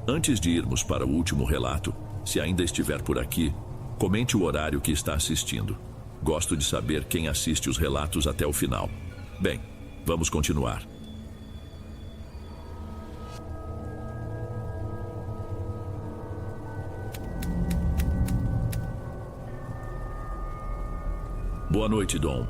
Antes de irmos para o último relato, se ainda estiver por aqui, comente o horário que está assistindo. Gosto de saber quem assiste os relatos até o final. Bem, vamos continuar. Boa noite, Dom.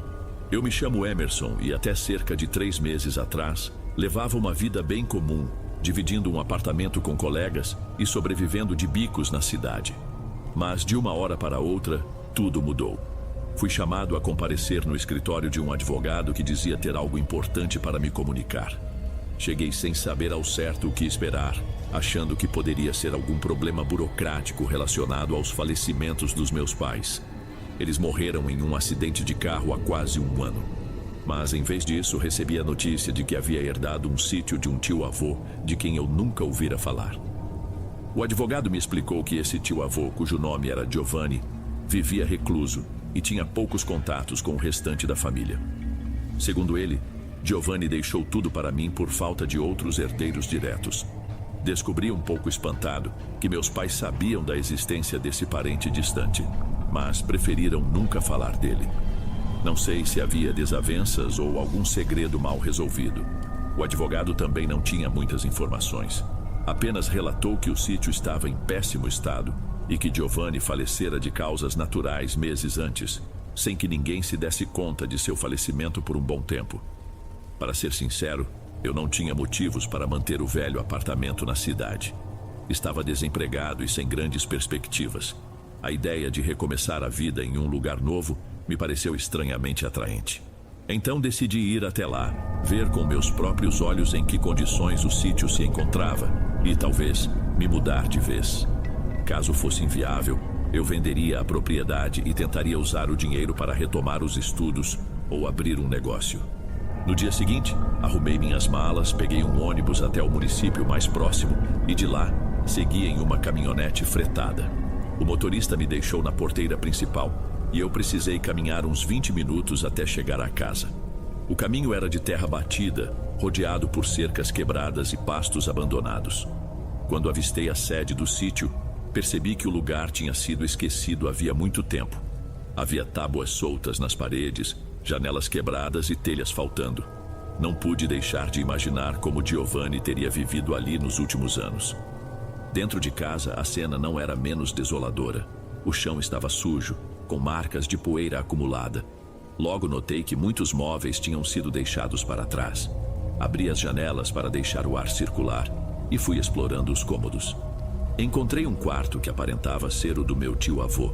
Eu me chamo Emerson e até cerca de 3 meses atrás, levava uma vida bem comum, dividindo um apartamento com colegas e sobrevivendo de bicos na cidade. Mas de uma hora para outra, tudo mudou. Fui chamado a comparecer no escritório de um advogado que dizia ter algo importante para me comunicar. Cheguei sem saber ao certo o que esperar, achando que poderia ser algum problema burocrático relacionado aos falecimentos dos meus pais. Eles morreram em um acidente de carro há quase 1 ano. Mas, em vez disso, recebi a notícia de que havia herdado um sítio de um tio-avô de quem eu nunca ouvira falar. O advogado me explicou que esse tio-avô, cujo nome era Giovanni, vivia recluso e tinha poucos contatos com o restante da família. Segundo ele, Giovanni deixou tudo para mim por falta de outros herdeiros diretos. Descobri um pouco espantado que meus pais sabiam da existência desse parente distante, mas preferiram nunca falar dele. Não sei se havia desavenças ou algum segredo mal resolvido. O advogado também não tinha muitas informações. Apenas relatou que o sítio estava em péssimo estado e que Giovanni falecera de causas naturais meses antes, sem que ninguém se desse conta de seu falecimento por um bom tempo. Para ser sincero, eu não tinha motivos para manter o velho apartamento na cidade. Estava desempregado e sem grandes perspectivas. A ideia de recomeçar a vida em um lugar novo me pareceu estranhamente atraente. Então decidi ir até lá, ver com meus próprios olhos em que condições o sítio se encontrava e, talvez, me mudar de vez. Caso fosse inviável, eu venderia a propriedade e tentaria usar o dinheiro para retomar os estudos ou abrir um negócio. No dia seguinte, arrumei minhas malas, peguei um ônibus até o município mais próximo e de lá, segui em uma caminhonete fretada. O motorista me deixou na porteira principal e eu precisei caminhar uns 20 minutos até chegar à casa. O caminho era de terra batida, rodeado por cercas quebradas e pastos abandonados. Quando avistei a sede do sítio, percebi que o lugar tinha sido esquecido havia muito tempo. Havia tábuas soltas nas paredes, janelas quebradas e telhas faltando. Não pude deixar de imaginar como Giovanni teria vivido ali nos últimos anos. Dentro de casa, a cena não era menos desoladora. O chão estava sujo, com marcas de poeira acumulada. Logo notei que muitos móveis tinham sido deixados para trás. Abri as janelas para deixar o ar circular e fui explorando os cômodos. Encontrei um quarto que aparentava ser o do meu tio-avô.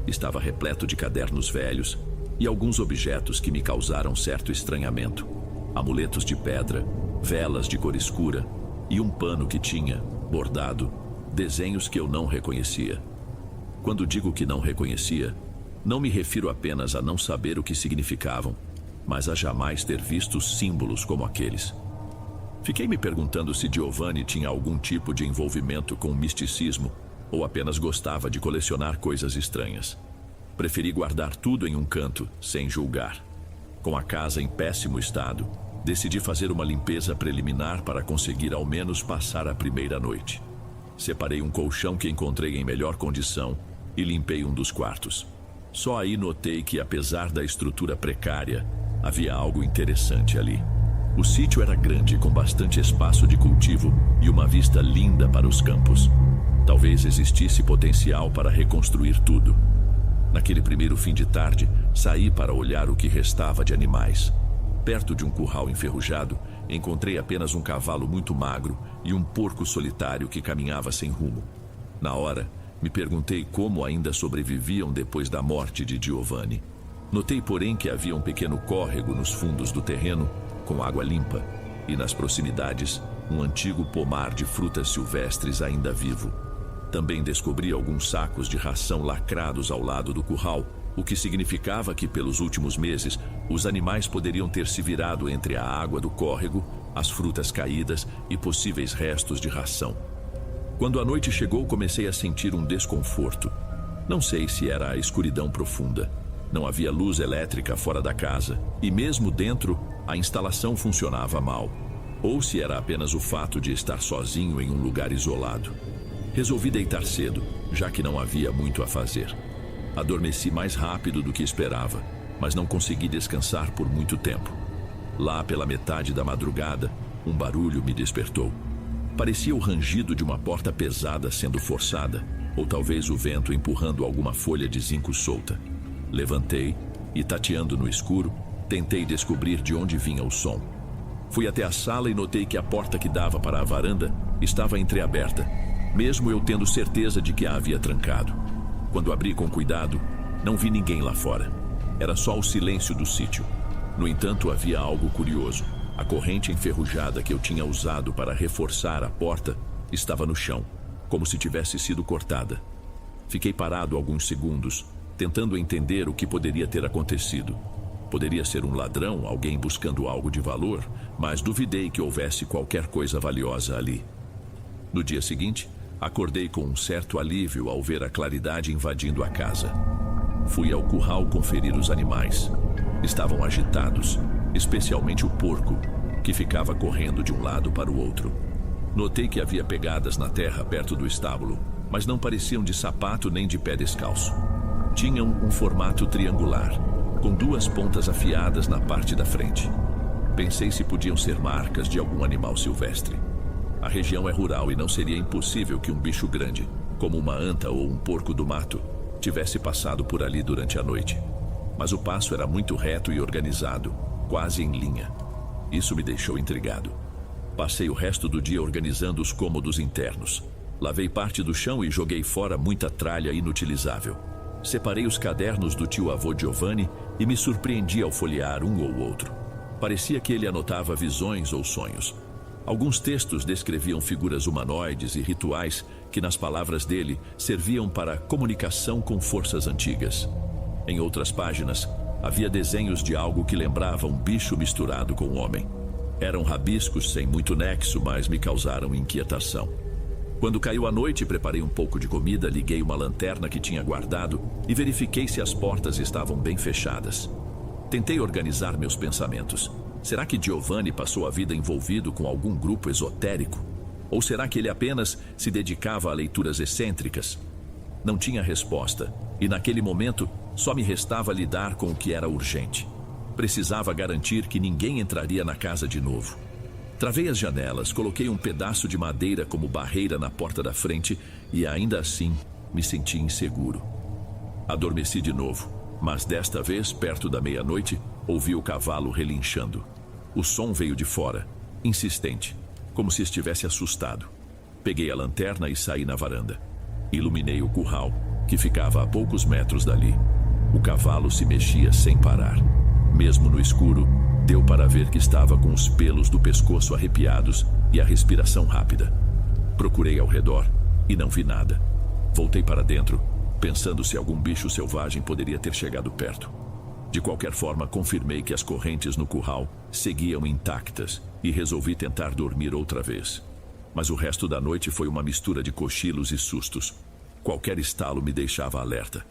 Estava repleto de cadernos velhos e alguns objetos que me causaram certo estranhamento. Amuletos de pedra, velas de cor escura e um pano que tinha, bordado, desenhos que eu não reconhecia. Quando digo que não reconhecia, não me refiro apenas a não saber o que significavam, mas a jamais ter visto símbolos como aqueles. Fiquei me perguntando se Giovanni tinha algum tipo de envolvimento com o misticismo ou apenas gostava de colecionar coisas estranhas. Preferi guardar tudo em um canto, sem julgar. Com a casa em péssimo estado, decidi fazer uma limpeza preliminar para conseguir ao menos passar a primeira noite. Separei um colchão que encontrei em melhor condição e limpei um dos quartos. Só aí notei que, apesar da estrutura precária, havia algo interessante ali. O sítio era grande, com bastante espaço de cultivo e uma vista linda para os campos. Talvez existisse potencial para reconstruir tudo. Naquele primeiro fim de tarde, saí para olhar o que restava de animais. Perto de um curral enferrujado, encontrei apenas um cavalo muito magro e um porco solitário que caminhava sem rumo. Na hora, me perguntei como ainda sobreviviam depois da morte de Giovanni. Notei, porém, que havia um pequeno córrego nos fundos do terreno, com água limpa, e nas proximidades, um antigo pomar de frutas silvestres ainda vivo. Também descobri alguns sacos de ração lacrados ao lado do curral, o que significava que, pelos últimos meses, os animais poderiam ter se virado entre a água do córrego, as frutas caídas e possíveis restos de ração. Quando a noite chegou, comecei a sentir um desconforto. Não sei se era a escuridão profunda. Não havia luz elétrica fora da casa, e mesmo dentro, a instalação funcionava mal. ou se era apenas o fato de estar sozinho em um lugar isolado. Resolvi deitar cedo, já que não havia muito a fazer. Adormeci mais rápido do que esperava, mas não consegui descansar por muito tempo. Lá pela metade da madrugada, um barulho me despertou. Parecia o rangido de uma porta pesada sendo forçada, ou talvez o vento empurrando alguma folha de zinco solta. Levantei e, tateando no escuro, tentei descobrir de onde vinha o som. Fui até a sala e notei que a porta que dava para a varanda estava entreaberta, mesmo eu tendo certeza de que a havia trancado. Quando abri com cuidado, não vi ninguém lá fora. Era só o silêncio do sítio. No entanto, havia algo curioso. A corrente enferrujada que eu tinha usado para reforçar a porta estava no chão, como se tivesse sido cortada. Fiquei parado alguns segundos, tentando entender o que poderia ter acontecido. Poderia ser um ladrão, alguém buscando algo de valor, mas duvidei que houvesse qualquer coisa valiosa ali. No dia seguinte, acordei com um certo alívio ao ver a claridade invadindo a casa. Fui ao curral conferir os animais. Estavam agitados, especialmente o porco, que ficava correndo de um lado para o outro. Notei que havia pegadas na terra perto do estábulo, mas não pareciam de sapato nem de pé descalço. Tinham um formato triangular, com duas pontas afiadas na parte da frente. Pensei se podiam ser marcas de algum animal silvestre. A região é rural e não seria impossível que um bicho grande, como uma anta ou um porco do mato, tivesse passado por ali durante a noite. Mas o passo era muito reto e organizado, quase em linha. Isso me deixou intrigado. Passei o resto do dia organizando os cômodos internos. Lavei parte do chão e joguei fora muita tralha inutilizável. Separei os cadernos do tio-avô Giovanni e me surpreendi ao folhear um ou outro. Parecia que ele anotava visões ou sonhos. Alguns textos descreviam figuras humanoides e rituais que, nas palavras dele, serviam para comunicação com forças antigas. Em outras páginas, havia desenhos de algo que lembrava um bicho misturado com um homem. Eram rabiscos sem muito nexo, mas me causaram inquietação. Quando caiu a noite, preparei um pouco de comida, liguei uma lanterna que tinha guardado e verifiquei se as portas estavam bem fechadas. Tentei organizar meus pensamentos. Será que Giovanni passou a vida envolvido com algum grupo esotérico? Ou será que ele apenas se dedicava a leituras excêntricas? Não tinha resposta, e naquele momento só me restava lidar com o que era urgente. Precisava garantir que ninguém entraria na casa de novo. Travei as janelas, coloquei um pedaço de madeira como barreira na porta da frente e ainda assim me senti inseguro. Adormeci de novo, mas desta vez, perto da meia-noite, ouvi o cavalo relinchando. O som veio de fora, insistente, como se estivesse assustado. Peguei a lanterna e saí na varanda. Iluminei o curral, que ficava a poucos metros dali. O cavalo se mexia sem parar. Mesmo no escuro, deu para ver que estava com os pelos do pescoço arrepiados e a respiração rápida. Procurei ao redor e não vi nada. Voltei para dentro, pensando se algum bicho selvagem poderia ter chegado perto. De qualquer forma, confirmei que as correntes no curral seguiam intactas e resolvi tentar dormir outra vez. Mas o resto da noite foi uma mistura de cochilos e sustos. Qualquer estalo me deixava alerta.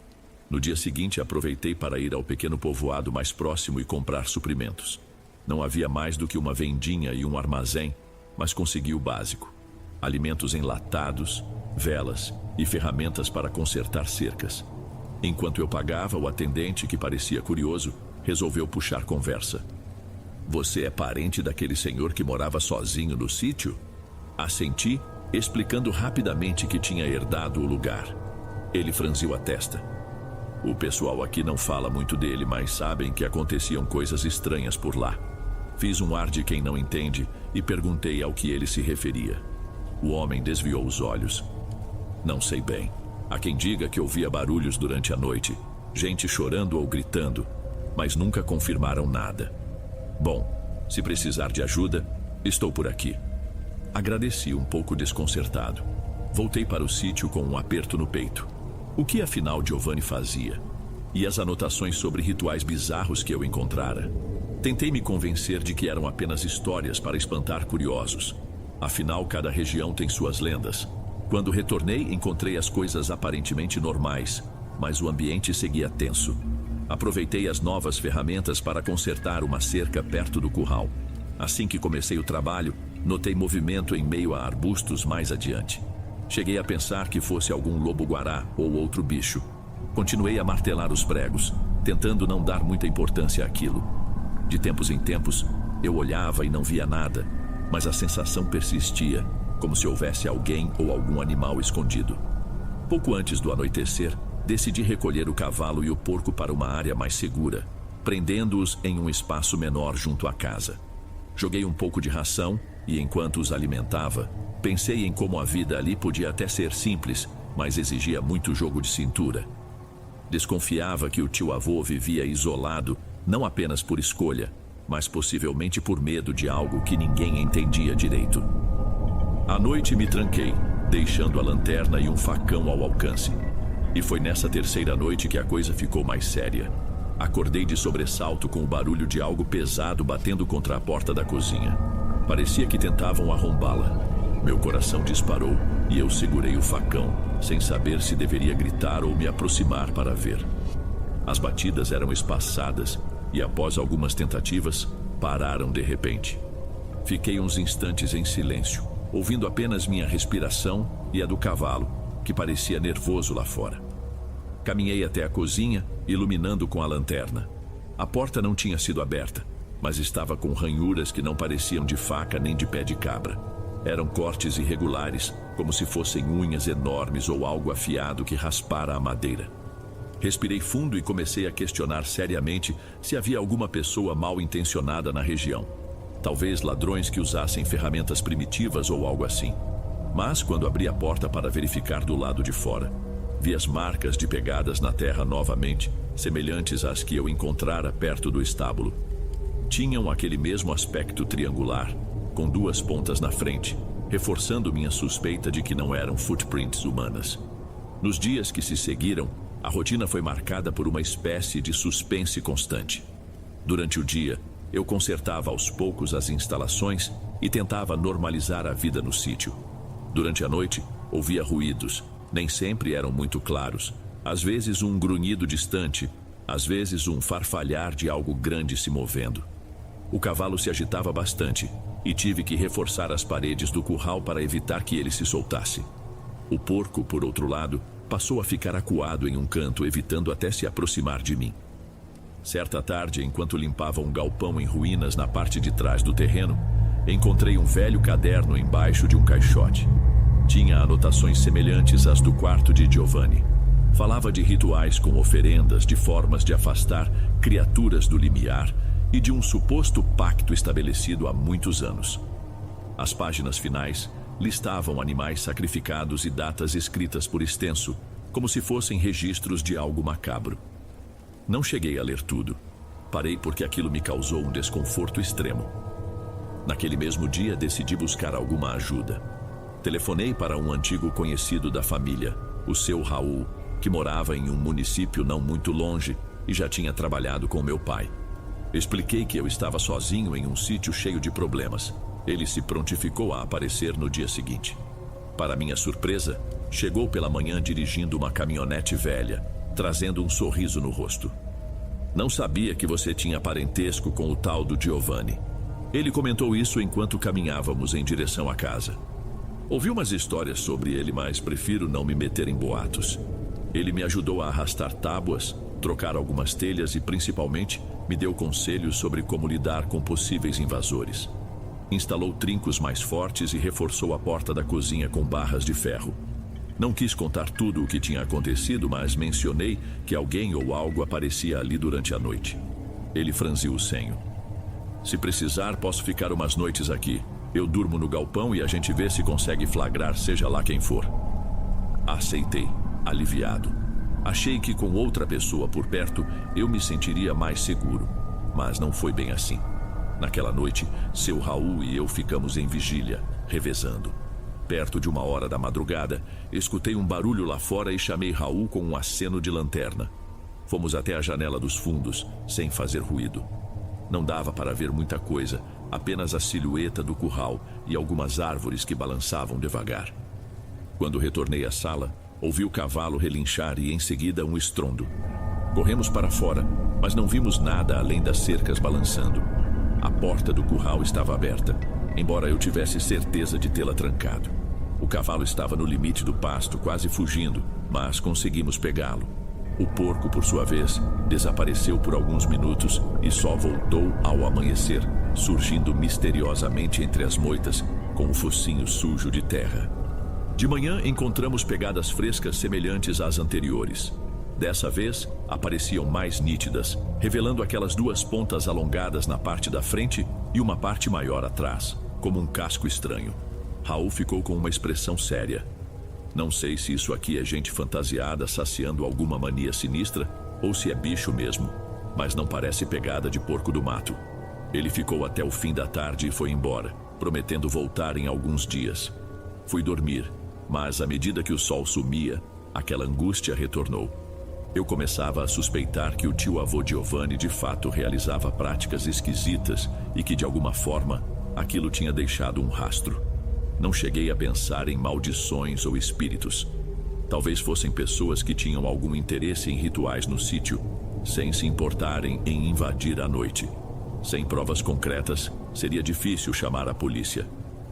No dia seguinte, aproveitei para ir ao pequeno povoado mais próximo e comprar suprimentos. Não havia mais do que uma vendinha e um armazém, mas consegui o básico: alimentos enlatados, velas e ferramentas para consertar cercas. Enquanto eu pagava, o atendente, que parecia curioso, resolveu puxar conversa. "Você é parente daquele senhor que morava sozinho no sítio?" Assenti, explicando rapidamente que tinha herdado o lugar. Ele franziu a testa. "O pessoal aqui não fala muito dele, mas sabem que aconteciam coisas estranhas por lá." Fiz um ar de quem não entende e perguntei ao que ele se referia. O homem desviou os olhos. "Não sei bem. Há quem diga que ouvia barulhos durante a noite, gente chorando ou gritando, mas nunca confirmaram nada. Bom, se precisar de ajuda, estou por aqui." Agradeci, um pouco desconcertado. Voltei para o sítio com um aperto no peito. O que afinal Giovanni fazia? E as anotações sobre rituais bizarros que eu encontrara? Tentei me convencer de que eram apenas histórias para espantar curiosos. Afinal, cada região tem suas lendas. Quando retornei, encontrei as coisas aparentemente normais, mas o ambiente seguia tenso. Aproveitei as novas ferramentas para consertar uma cerca perto do curral. Assim que comecei o trabalho, Notei movimento em meio a arbustos mais adiante. Cheguei a pensar que fosse algum lobo-guará ou outro bicho. Continuei a martelar os pregos, tentando não dar muita importância àquilo. De tempos em tempos, eu olhava e não via nada, mas a sensação persistia, como se houvesse alguém ou algum animal escondido. Pouco antes do anoitecer, decidi recolher o cavalo e o porco para uma área mais segura, prendendo-os em um espaço menor junto à casa. Joguei um pouco de ração e, enquanto os alimentava, pensei em como a vida ali podia até ser simples, mas exigia muito jogo de cintura. Desconfiava que o tio-avô vivia isolado, não apenas por escolha, mas possivelmente por medo de algo que ninguém entendia direito. À noite me tranquei, deixando a lanterna e um facão ao alcance. E foi nessa terceira noite que a coisa ficou mais séria. Acordei de sobressalto com o barulho de algo pesado batendo contra a porta da cozinha. Parecia que tentavam arrombá-la. Meu coração disparou e eu segurei o facão, sem saber se deveria gritar ou me aproximar para ver. As batidas eram espaçadas e, após algumas tentativas, pararam de repente. Fiquei uns instantes em silêncio, ouvindo apenas minha respiração e a do cavalo, que parecia nervoso lá fora. Caminhei até a cozinha, iluminando com a lanterna. A porta não tinha sido aberta, mas estava com ranhuras que não pareciam de faca nem de pé de cabra. Eram cortes irregulares, como se fossem unhas enormes ou algo afiado que raspara a madeira. Respirei fundo e comecei a questionar seriamente se havia alguma pessoa mal intencionada na região. Talvez ladrões que usassem ferramentas primitivas ou algo assim. Mas, quando abri a porta para verificar do lado de fora, vi as marcas de pegadas na terra novamente, semelhantes às que eu encontrara perto do estábulo. Tinham aquele mesmo aspecto triangular, com duas pontas na frente, reforçando minha suspeita de que não eram footprints humanas. Nos dias que se seguiram, a rotina foi marcada por uma espécie de suspense constante. Durante o dia, eu consertava aos poucos as instalações e tentava normalizar a vida no sítio. Durante a noite, ouvia ruídos. Nem sempre eram muito claros. Às vezes um grunhido distante, às vezes um farfalhar de algo grande se movendo. O cavalo se agitava bastante e tive que reforçar as paredes do curral para evitar que ele se soltasse. O porco, por outro lado, passou a ficar acuado em um canto, evitando até se aproximar de mim. Certa tarde, enquanto limpava um galpão em ruínas na parte de trás do terreno, encontrei um velho caderno embaixo de um caixote. Tinha anotações semelhantes às do quarto de Giovanni. Falava de rituais com oferendas, de formas de afastar criaturas do limiar e de um suposto pacto estabelecido há muitos anos. As páginas finais listavam animais sacrificados e datas escritas por extenso, como se fossem registros de algo macabro. Não cheguei a ler tudo. Parei porque aquilo me causou um desconforto extremo. Naquele mesmo dia, decidi buscar alguma ajuda. Telefonei para um antigo conhecido da família, o seu Raul, que morava em um município não muito longe e já tinha trabalhado com meu pai. Expliquei que eu estava sozinho em um sítio cheio de problemas. Ele se prontificou a aparecer no dia seguinte. Para minha surpresa, chegou pela manhã dirigindo uma caminhonete velha, trazendo um sorriso no rosto. Não sabia que você tinha parentesco com o tal do Giovanni. Ele comentou isso enquanto caminhávamos em direção à casa. Ouvi umas histórias sobre ele, mas prefiro não me meter em boatos. Ele me ajudou a arrastar tábuas, trocar algumas telhas e, principalmente, me deu conselhos sobre como lidar com possíveis invasores. Instalou trincos mais fortes e reforçou a porta da cozinha com barras de ferro. Não quis contar tudo o que tinha acontecido, mas mencionei que alguém ou algo aparecia ali durante a noite. Ele franziu o senho. Se precisar, posso ficar umas noites aqui. Eu durmo no galpão e a gente vê se consegue flagrar seja lá quem for. Aceitei, aliviado. Achei que com outra pessoa por perto eu me sentiria mais seguro, mas não foi bem assim. Naquela noite, seu Raul e eu ficamos em vigília, revezando. Perto de 1h da madrugada, escutei um barulho lá fora e chamei Raul com um aceno de lanterna. Fomos até a janela dos fundos, sem fazer ruído. Não dava para ver muita coisa, apenas a silhueta do curral e algumas árvores que balançavam devagar. Quando retornei à sala, ouvi o cavalo relinchar e em seguida um estrondo. Corremos para fora, mas não vimos nada além das cercas balançando. A porta do curral estava aberta. embora eu tivesse certeza de tê-la trancado. O cavalo estava no limite do pasto, quase fugindo, mas conseguimos pegá-lo. O porco, por sua vez, desapareceu por alguns minutos e só voltou ao amanhecer, surgindo misteriosamente entre as moitas, com um focinho sujo de terra. De manhã, encontramos pegadas frescas semelhantes às anteriores. Dessa vez, apareciam mais nítidas, revelando aquelas duas pontas alongadas na parte da frente e uma parte maior atrás, como um casco estranho. Raul ficou com uma expressão séria. Não sei se isso aqui é gente fantasiada saciando alguma mania sinistra ou se é bicho mesmo, mas não parece pegada de porco do mato. Ele ficou até o fim da tarde e foi embora, prometendo voltar em alguns dias. Fui dormir, mas à medida que o sol sumia, aquela angústia retornou. Eu começava a suspeitar que o tio-avô Giovanni de fato realizava práticas esquisitas e que, de alguma forma, aquilo tinha deixado um rastro. Não cheguei a pensar em maldições ou espíritos. Talvez fossem pessoas que tinham algum interesse em rituais no sítio, sem se importarem em invadir à noite. Sem provas concretas, seria difícil chamar a polícia.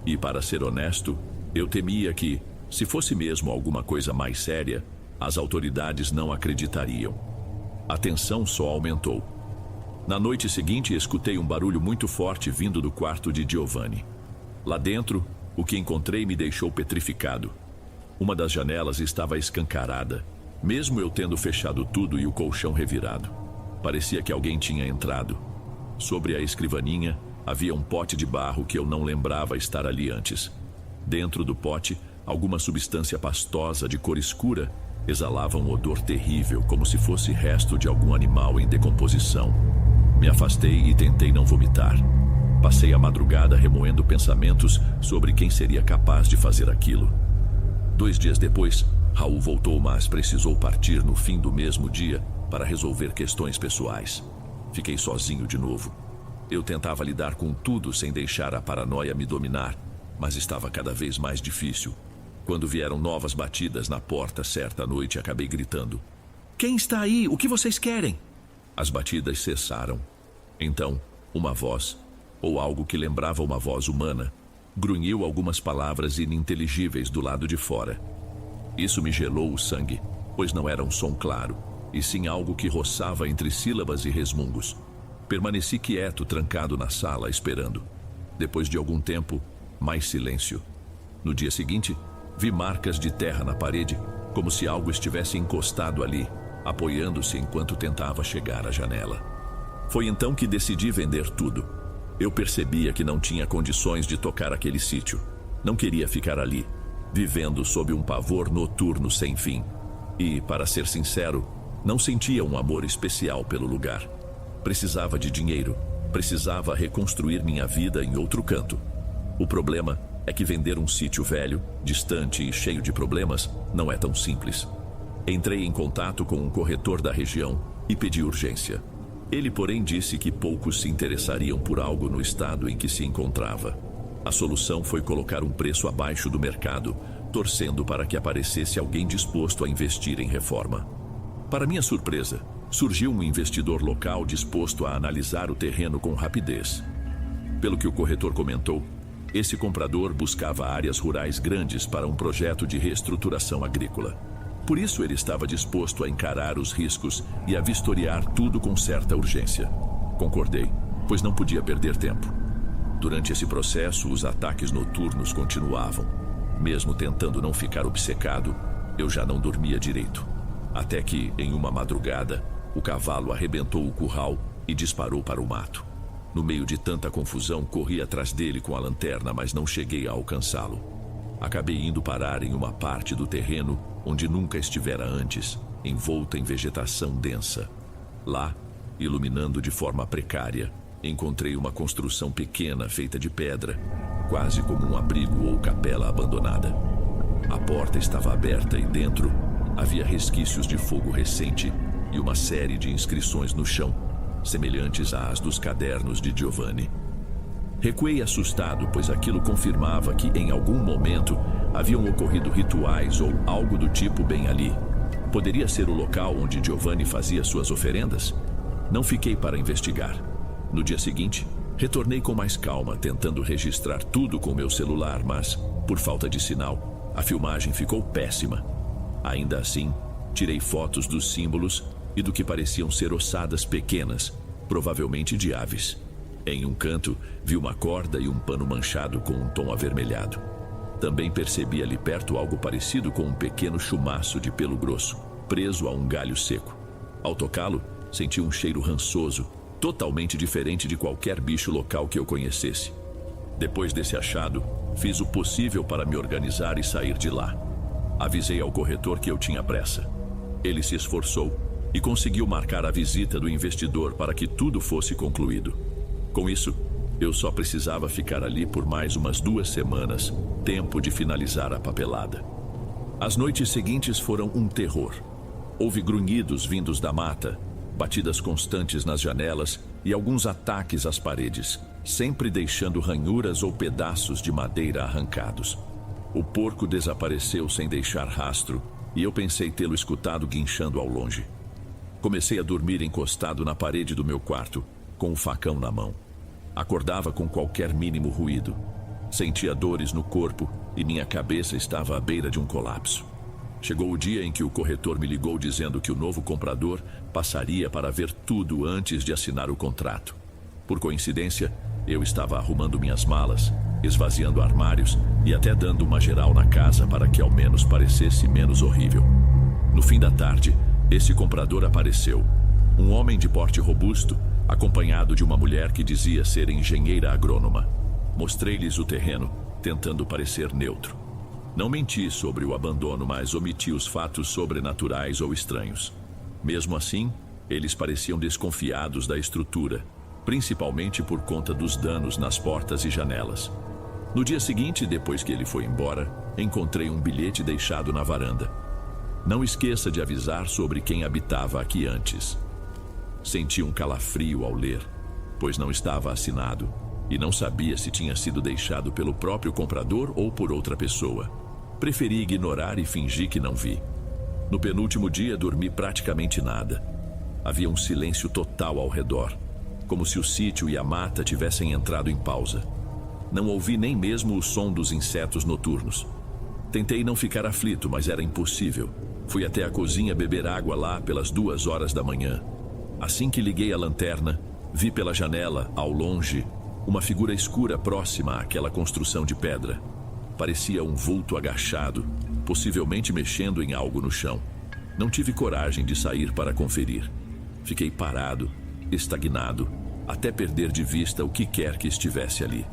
E, para ser honesto, eu temia que, se fosse mesmo alguma coisa mais séria, as autoridades não acreditariam. A tensão só aumentou. Na noite seguinte, escutei um barulho muito forte vindo do quarto de Giovanni. Lá dentro, o que encontrei me deixou petrificado. Uma das janelas estava escancarada, mesmo eu tendo fechado tudo e o colchão revirado. Parecia que alguém tinha entrado. Sobre a escrivaninha, havia um pote de barro que eu não lembrava estar ali antes. Dentro do pote, alguma substância pastosa de cor escura exalava um odor terrível, como se fosse resto de algum animal em decomposição. Me afastei e tentei não vomitar. Passei a madrugada remoendo pensamentos sobre quem seria capaz de fazer aquilo. 2 dias depois, Raul voltou, mas precisou partir no fim do mesmo dia para resolver questões pessoais. Fiquei sozinho de novo. Eu tentava lidar com tudo sem deixar a paranoia me dominar, mas estava cada vez mais difícil. Quando vieram novas batidas na porta certa noite, acabei gritando: "Quem está aí? O que vocês querem?" As batidas cessaram. Então, uma voz, ou algo que lembrava uma voz humana, grunhiu algumas palavras ininteligíveis do lado de fora. Isso me gelou o sangue, pois não era um som claro, e sim algo que roçava entre sílabas e resmungos. Permaneci quieto, trancado na sala, esperando. Depois de algum tempo, mais silêncio. No dia seguinte, vi marcas de terra na parede, como se algo estivesse encostado ali, apoiando-se enquanto tentava chegar à janela. Foi então que decidi vender tudo. Eu percebia que não tinha condições de tocar aquele sítio. Não queria ficar ali, vivendo sob um pavor noturno sem fim. E, para ser sincero, não sentia um amor especial pelo lugar. Precisava de dinheiro, precisava reconstruir minha vida em outro canto. O problema é que vender um sítio velho, distante e cheio de problemas não é tão simples. Entrei em contato com um corretor da região e pedi urgência. Ele, porém, disse que poucos se interessariam por algo no estado em que se encontrava. A solução foi colocar um preço abaixo do mercado, torcendo para que aparecesse alguém disposto a investir em reforma. Para minha surpresa, surgiu um investidor local disposto a analisar o terreno com rapidez. Pelo que o corretor comentou, esse comprador buscava áreas rurais grandes para um projeto de reestruturação agrícola. Por isso ele estava disposto a encarar os riscos e a vistoriar tudo com certa urgência. Concordei, pois não podia perder tempo. Durante esse processo, os ataques noturnos continuavam. Mesmo tentando não ficar obcecado, eu já não dormia direito. Até que, em uma madrugada, o cavalo arrebentou o curral e disparou para o mato. No meio de tanta confusão, corri atrás dele com a lanterna, mas não cheguei a alcançá-lo. Acabei indo parar em uma parte do terreno onde nunca estivera antes, envolta em vegetação densa. Lá, iluminando de forma precária, encontrei uma construção pequena feita de pedra, quase como um abrigo ou capela abandonada. A porta estava aberta e dentro havia resquícios de fogo recente e uma série de inscrições no chão, semelhantes às dos cadernos de Giovanni. Recuei assustado, pois aquilo confirmava que em algum momento haviam ocorrido rituais ou algo do tipo bem ali. Poderia ser o local onde Giovanni fazia suas oferendas? Não fiquei para investigar. No dia seguinte, Retornei com mais calma, tentando registrar tudo com meu celular, mas, por falta de sinal, a filmagem ficou péssima. Ainda assim, tirei fotos dos símbolos e do que pareciam ser ossadas pequenas, provavelmente de aves. Em um canto, vi uma corda e um pano manchado com um tom avermelhado. Também percebi ali perto algo parecido com um pequeno chumaço de pelo grosso, preso a um galho seco. Ao tocá-lo, senti um cheiro rançoso, totalmente diferente de qualquer bicho local que eu conhecesse. Depois desse achado, fiz o possível para me organizar e sair de lá. Avisei ao corretor que eu tinha pressa. Ele se esforçou e conseguiu marcar a visita do investidor para que tudo fosse concluído. Com isso, eu só precisava ficar ali por mais umas 2 semanas, tempo de finalizar a papelada. As noites seguintes foram um terror. Houve grunhidos vindos da mata, batidas constantes nas janelas e alguns ataques às paredes, sempre deixando ranhuras ou pedaços de madeira arrancados. O porco desapareceu sem deixar rastro e eu pensei tê-lo escutado guinchando ao longe. Comecei a dormir encostado na parede do meu quarto, com o facão na mão. Acordava com qualquer mínimo ruído. Sentia dores no corpo e minha cabeça estava à beira de um colapso. Chegou o dia em que o corretor me ligou dizendo que o novo comprador passaria para ver tudo antes de assinar o contrato. Por coincidência, eu estava arrumando minhas malas, esvaziando armários e até dando uma geral na casa para que ao menos parecesse menos horrível. No fim da tarde, esse comprador apareceu. Um homem de porte robusto, acompanhado de uma mulher que dizia ser engenheira agrônoma. Mostrei-lhes o terreno, tentando parecer neutro. Não menti sobre o abandono, mas omiti os fatos sobrenaturais ou estranhos. Mesmo assim, eles pareciam desconfiados da estrutura, principalmente por conta dos danos nas portas e janelas. No dia seguinte, depois que ele foi embora, encontrei um bilhete deixado na varanda. Não esqueça de avisar sobre quem habitava aqui antes. Senti um calafrio ao ler, pois não estava assinado e não sabia se tinha sido deixado pelo próprio comprador ou por outra pessoa. Preferi ignorar e fingi que não vi. No penúltimo dia, dormi praticamente nada. Havia um silêncio total ao redor, como se o sítio e a mata tivessem entrado em pausa. Não ouvi nem mesmo o som dos insetos noturnos. Tentei não ficar aflito, mas era impossível. Fui até a cozinha beber água lá pelas 2 horas da manhã. Assim que liguei a lanterna, vi pela janela, ao longe, uma figura escura próxima àquela construção de pedra. Parecia um vulto agachado, possivelmente mexendo em algo no chão. Não tive coragem de sair para conferir. Fiquei parado, estagnado, até perder de vista o que quer que estivesse ali.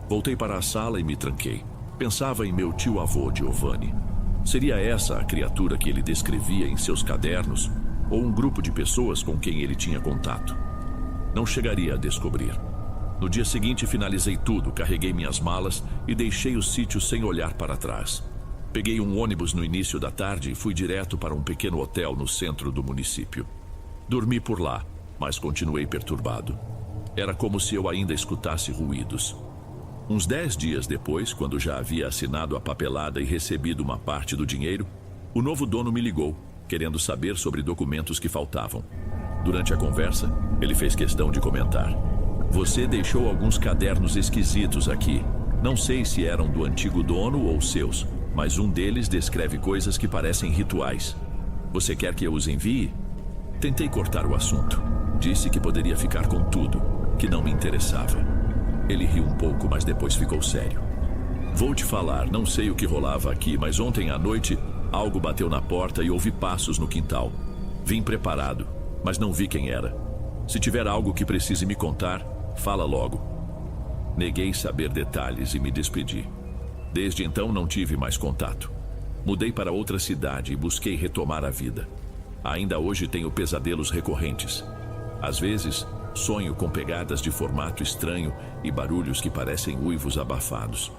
Voltei para a sala e me tranquei. Pensava em meu tio-avô Giovanni. Seria essa a criatura que ele descrevia em seus cadernos, ou um grupo de pessoas com quem ele tinha contato? Não chegaria a descobrir. No dia seguinte, finalizei tudo, carreguei minhas malas e deixei o sítio sem olhar para trás. Peguei um ônibus no início da tarde e fui direto para um pequeno hotel no centro do município. Dormi por lá, mas continuei perturbado. Era como se eu ainda escutasse ruídos. Uns 10 dias depois, quando já havia assinado a papelada e recebido uma parte do dinheiro, o novo dono me ligou, querendo saber sobre documentos que faltavam. Durante a conversa, ele fez questão de comentar: "Você deixou alguns cadernos esquisitos aqui. Não sei se eram do antigo dono ou seus, mas um deles descreve coisas que parecem rituais. Você quer que eu os envie?" Tentei cortar o assunto. Disse que poderia ficar com tudo, que não me interessava. Ele riu um pouco, mas depois ficou sério. "Vou te falar, não sei o que rolava aqui, mas ontem à noite algo bateu na porta e ouvi passos no quintal. Vim preparado, mas não vi quem era. Se tiver algo que precise me contar, fala logo." Neguei saber detalhes e me despedi. Desde então não tive mais contato. Mudei para outra cidade e busquei retomar a vida. Ainda hoje tenho pesadelos recorrentes. Às vezes, sonho com pegadas de formato estranho e barulhos que parecem uivos abafados.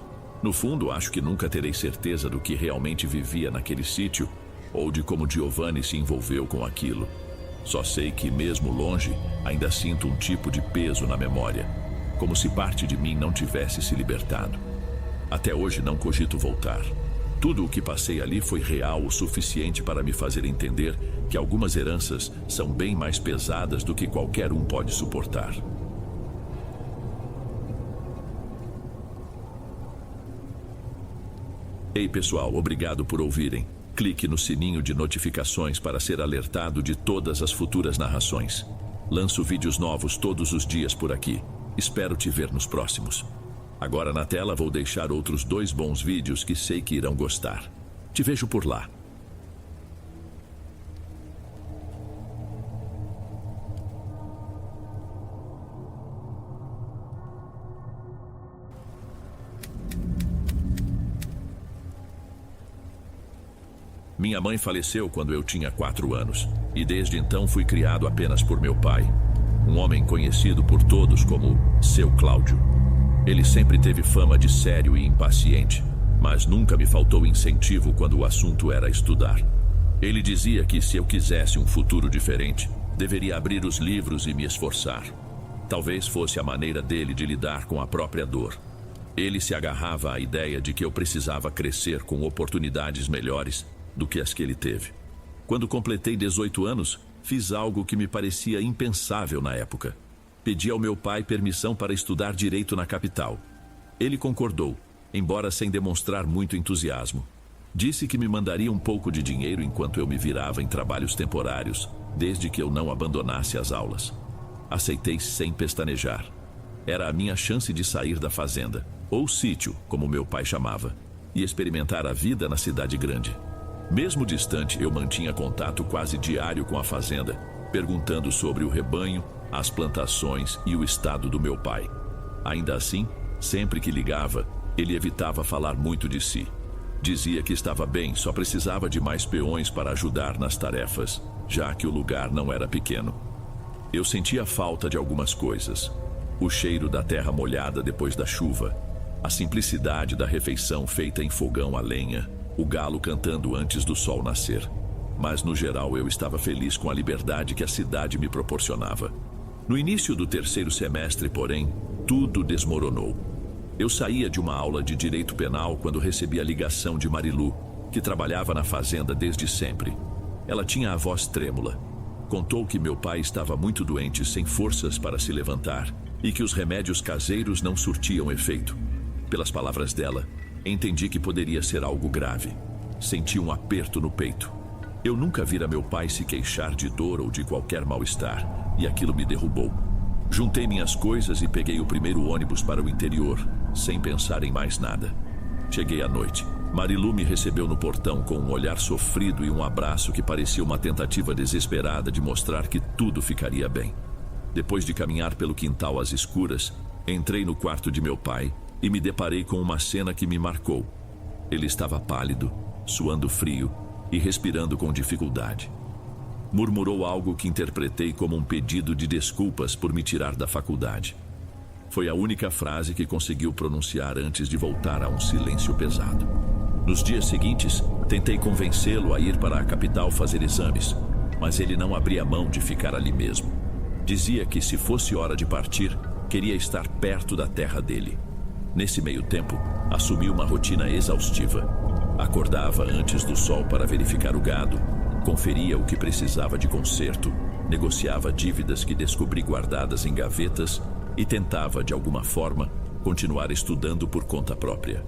No fundo, acho que nunca terei certeza do que realmente vivia naquele sítio ou de como Giovanni se envolveu com aquilo. Só sei que, mesmo longe, ainda sinto um tipo de peso na memória, como se parte de mim não tivesse se libertado. Até hoje não cogito voltar. Tudo o que passei ali foi real o suficiente para me fazer entender que algumas heranças são bem mais pesadas do que qualquer um pode suportar. Ei pessoal, obrigado por ouvirem. Clique no sininho de notificações para ser alertado de todas as futuras narrações. Lanço vídeos novos todos os dias por aqui. Espero te ver nos próximos. Agora na tela vou deixar outros 2 bons vídeos que sei que irão gostar. Te vejo por lá. Minha mãe faleceu quando eu tinha 4 anos, e desde então fui criado apenas por meu pai, um homem conhecido por todos como Seu Cláudio. Ele sempre teve fama de sério e impaciente, mas nunca me faltou incentivo quando o assunto era estudar. Ele dizia que se eu quisesse um futuro diferente, deveria abrir os livros e me esforçar. Talvez fosse a maneira dele de lidar com a própria dor. Ele se agarrava à ideia de que eu precisava crescer com oportunidades melhores do que as que ele teve. Quando completei 18 anos, fiz algo que me parecia impensável na época. Pedi ao meu pai permissão para estudar direito na capital. Ele concordou, embora sem demonstrar muito entusiasmo. Disse que me mandaria um pouco de dinheiro enquanto eu me virava em trabalhos temporários, desde que eu não abandonasse as aulas. Aceitei sem pestanejar. Era a minha chance de sair da fazenda, ou sítio, como meu pai chamava, e experimentar a vida na cidade grande. Mesmo distante, eu mantinha contato quase diário com a fazenda, perguntando sobre o rebanho, as plantações e o estado do meu pai. Ainda assim, sempre que ligava, ele evitava falar muito de si. Dizia que estava bem, só precisava de mais peões para ajudar nas tarefas, já que o lugar não era pequeno. Eu sentia falta de algumas coisas. O cheiro da terra molhada depois da chuva, a simplicidade da refeição feita em fogão a lenha, o galo cantando antes do sol nascer. Mas no geral eu estava feliz com a liberdade que a cidade me proporcionava. No início do 3º semestre, porém, tudo desmoronou. Eu saía de uma aula de direito penal quando recebi a ligação de Marilu, que trabalhava na fazenda desde sempre. Ela tinha a voz trêmula. Contou que meu pai estava muito doente, sem forças para se levantar, e que os remédios caseiros não surtiam efeito. Pelas palavras dela, entendi que poderia ser algo grave. Senti um aperto no peito. Eu nunca vira meu pai se queixar de dor ou de qualquer mal-estar, e aquilo me derrubou. Juntei minhas coisas e peguei o primeiro ônibus para o interior, sem pensar em mais nada. Cheguei à noite. Marilu me recebeu no portão com um olhar sofrido e um abraço que parecia uma tentativa desesperada de mostrar que tudo ficaria bem. Depois de caminhar pelo quintal às escuras, entrei no quarto de meu pai e me deparei com uma cena que me marcou. Ele estava pálido, suando frio e respirando com dificuldade. Murmurou algo que interpretei como um pedido de desculpas por me tirar da faculdade. Foi a única frase que conseguiu pronunciar antes de voltar a um silêncio pesado. Nos dias seguintes, tentei convencê-lo a ir para a capital fazer exames, mas ele não abria mão de ficar ali mesmo. Dizia que, se fosse hora de partir, queria estar perto da terra dele. Nesse meio tempo, assumi uma rotina exaustiva. Acordava antes do sol para verificar o gado, conferia o que precisava de conserto, negociava dívidas que descobri guardadas em gavetas e tentava, de alguma forma, continuar estudando por conta própria.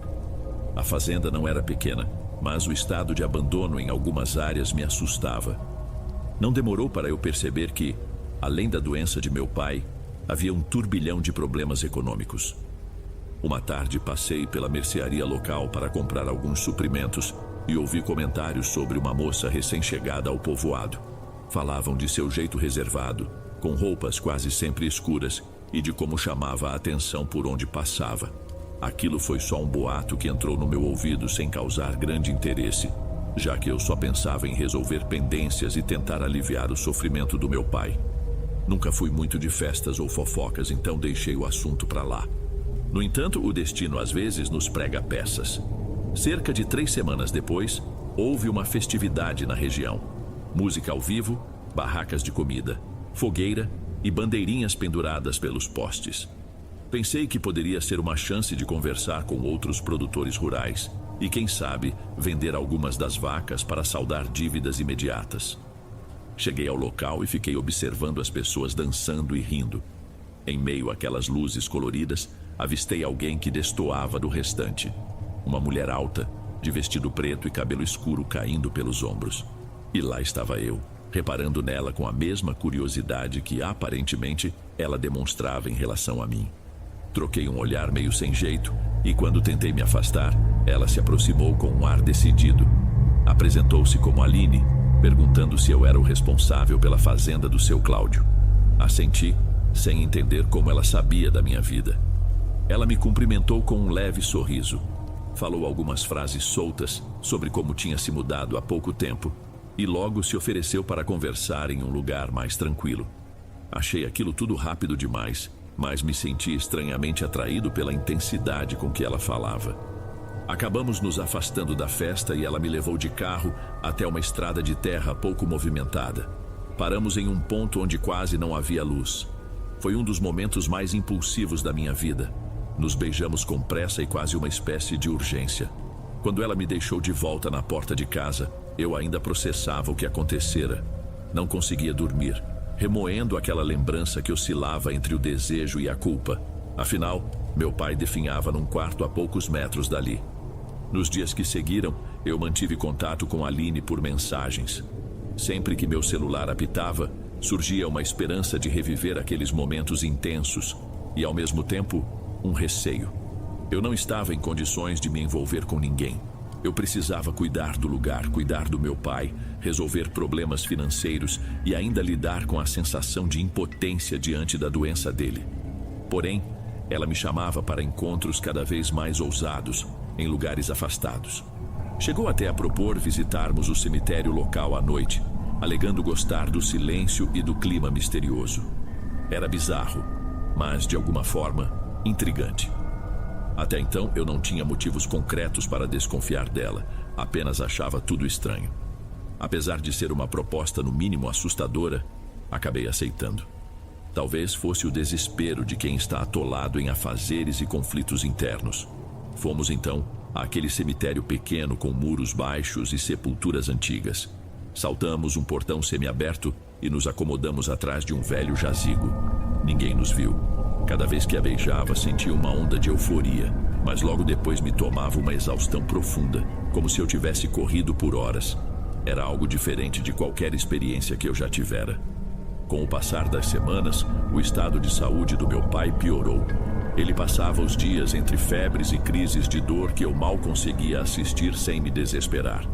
A fazenda não era pequena, mas o estado de abandono em algumas áreas me assustava. Não demorou para eu perceber que, além da doença de meu pai, havia um turbilhão de problemas econômicos. Uma tarde passei pela mercearia local para comprar alguns suprimentos e ouvi comentários sobre uma moça recém-chegada ao povoado. Falavam de seu jeito reservado, com roupas quase sempre escuras, e de como chamava a atenção por onde passava. Aquilo foi só um boato que entrou no meu ouvido sem causar grande interesse, já que eu só pensava em resolver pendências e tentar aliviar o sofrimento do meu pai. Nunca fui muito de festas ou fofocas, então deixei o assunto para lá. No entanto, o destino às vezes nos prega peças. Cerca de 3 semanas depois, houve uma festividade na região. Música ao vivo, barracas de comida, fogueira e bandeirinhas penduradas pelos postes. Pensei que poderia ser uma chance de conversar com outros produtores rurais e, quem sabe, vender algumas das vacas para saldar dívidas imediatas. Cheguei ao local e fiquei observando as pessoas dançando e rindo. Em meio àquelas luzes coloridas, avistei alguém que destoava do restante. Uma mulher alta, de vestido preto e cabelo escuro caindo pelos ombros. E lá estava eu, reparando nela com a mesma curiosidade que aparentemente ela demonstrava em relação a mim. Troquei um olhar meio sem jeito e quando tentei me afastar, ela se aproximou com um ar decidido. Apresentou-se como Aline, perguntando se eu era o responsável pela fazenda do seu Cláudio. Assenti, sem entender como ela sabia da minha vida. Ela me cumprimentou com um leve sorriso. Falou algumas frases soltas sobre como tinha se mudado há pouco tempo e logo se ofereceu para conversar em um lugar mais tranquilo. Achei aquilo tudo rápido demais, mas me senti estranhamente atraído pela intensidade com que ela falava. Acabamos nos afastando da festa e ela me levou de carro até uma estrada de terra pouco movimentada. Paramos em um ponto onde quase não havia luz. Foi um dos momentos mais impulsivos da minha vida. Nos beijamos com pressa e quase uma espécie de urgência. Quando ela me deixou de volta na porta de casa, eu ainda processava o que acontecera. Não conseguia dormir, remoendo aquela lembrança que oscilava entre o desejo e a culpa. Afinal, meu pai definhava num quarto a poucos metros dali. Nos dias que seguiram, eu mantive contato com Aline por mensagens. Sempre que meu celular apitava, surgia uma esperança de reviver aqueles momentos intensos e, ao mesmo tempo, um receio. Eu não estava em condições de me envolver com ninguém. Eu precisava cuidar do lugar, cuidar do meu pai, resolver problemas financeiros e ainda lidar com a sensação de impotência diante da doença dele. Porém, ela me chamava para encontros cada vez mais ousados, em lugares afastados. Chegou até a propor visitarmos o cemitério local à noite, alegando gostar do silêncio e do clima misterioso. Era bizarro, mas de alguma forma intrigante. Até então eu não tinha motivos concretos para desconfiar dela, apenas achava tudo estranho. Apesar de ser uma proposta no mínimo assustadora, acabei aceitando. Talvez fosse o desespero de quem está atolado em afazeres e conflitos internos. Fomos então àquele cemitério pequeno com muros baixos e sepulturas antigas. Saltamos um portão semiaberto e nos acomodamos atrás de um velho jazigo. Ninguém nos viu. Cada vez que a beijava, sentia uma onda de euforia, mas logo depois me tomava uma exaustão profunda, como se eu tivesse corrido por horas. Era algo diferente de qualquer experiência que eu já tivera. Com o passar das semanas, o estado de saúde do meu pai piorou. Ele passava os dias entre febres e crises de dor que eu mal conseguia assistir sem me desesperar.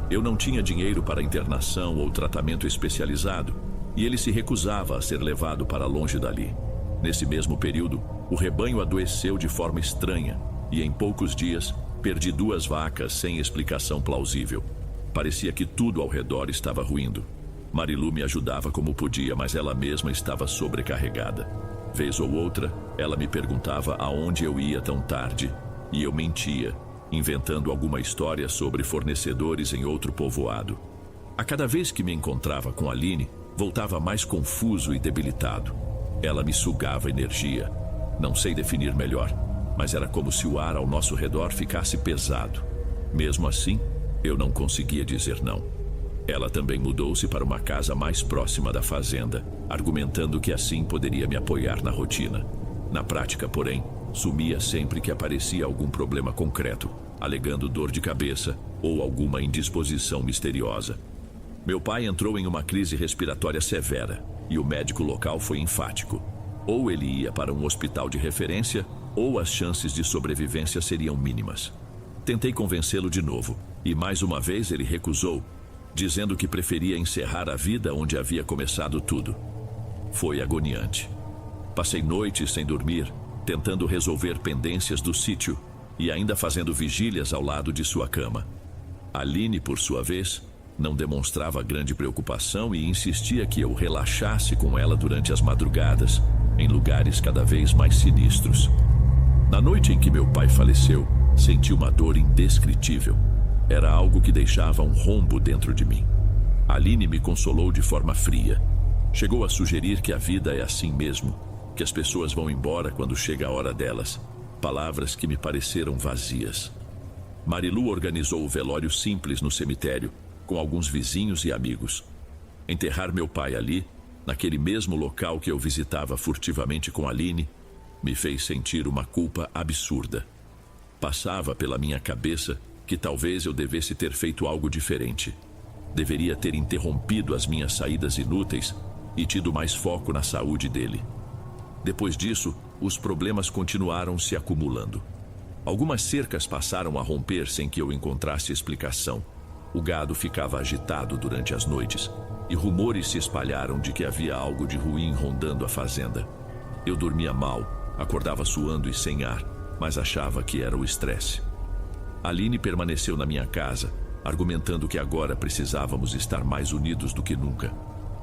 Eu não tinha dinheiro para internação ou tratamento especializado, e ele se recusava a ser levado para longe dali. Nesse mesmo período, o rebanho adoeceu de forma estranha, e em poucos dias, perdi 2 vacas sem explicação plausível. Parecia que tudo ao redor estava ruindo. Marilu me ajudava como podia, mas ela mesma estava sobrecarregada. Vez ou outra, ela me perguntava aonde eu ia tão tarde, e eu mentia, inventando alguma história sobre fornecedores em outro povoado. A cada vez que me encontrava com Aline, voltava mais confuso e debilitado. Ela me sugava energia. Não sei definir melhor, mas era como se o ar ao nosso redor ficasse pesado. Mesmo assim, eu não conseguia dizer não. Ela também mudou-se para uma casa mais próxima da fazenda, argumentando que assim poderia me apoiar na rotina. Na prática, porém, sumia sempre que aparecia algum problema concreto, alegando dor de cabeça ou alguma indisposição misteriosa. Meu pai entrou em uma crise respiratória severa e o médico local foi enfático. Ou ele ia para um hospital de referência, ou as chances de sobrevivência seriam mínimas. Tentei convencê-lo de novo, e mais uma vez ele recusou, dizendo que preferia encerrar a vida onde havia começado tudo. Foi agoniante. Passei noites sem dormir, tentando resolver pendências do sítio e ainda fazendo vigílias ao lado de sua cama. Aline, por sua vez, não demonstrava grande preocupação e insistia que eu relaxasse com ela durante as madrugadas, em lugares cada vez mais sinistros. Na noite em que meu pai faleceu, senti uma dor indescritível. Era algo que deixava um rombo dentro de mim. Aline me consolou de forma fria. Chegou a sugerir que a vida é assim mesmo, que as pessoas vão embora quando chega a hora delas. Palavras que me pareceram vazias. Marilu organizou o velório simples no cemitério, com alguns vizinhos e amigos. Enterrar meu pai ali, naquele mesmo local que eu visitava furtivamente com Aline, me fez sentir uma culpa absurda. Passava pela minha cabeça que talvez eu devesse ter feito algo diferente. Deveria ter interrompido as minhas saídas inúteis e tido mais foco na saúde dele. Depois disso, os problemas continuaram se acumulando. Algumas cercas passaram a romper sem que eu encontrasse explicação. O gado ficava agitado durante as noites e rumores se espalharam de que havia algo de ruim rondando a fazenda. Eu dormia mal, acordava suando e sem ar, mas achava que era o estresse. Aline permaneceu na minha casa, argumentando que agora precisávamos estar mais unidos do que nunca.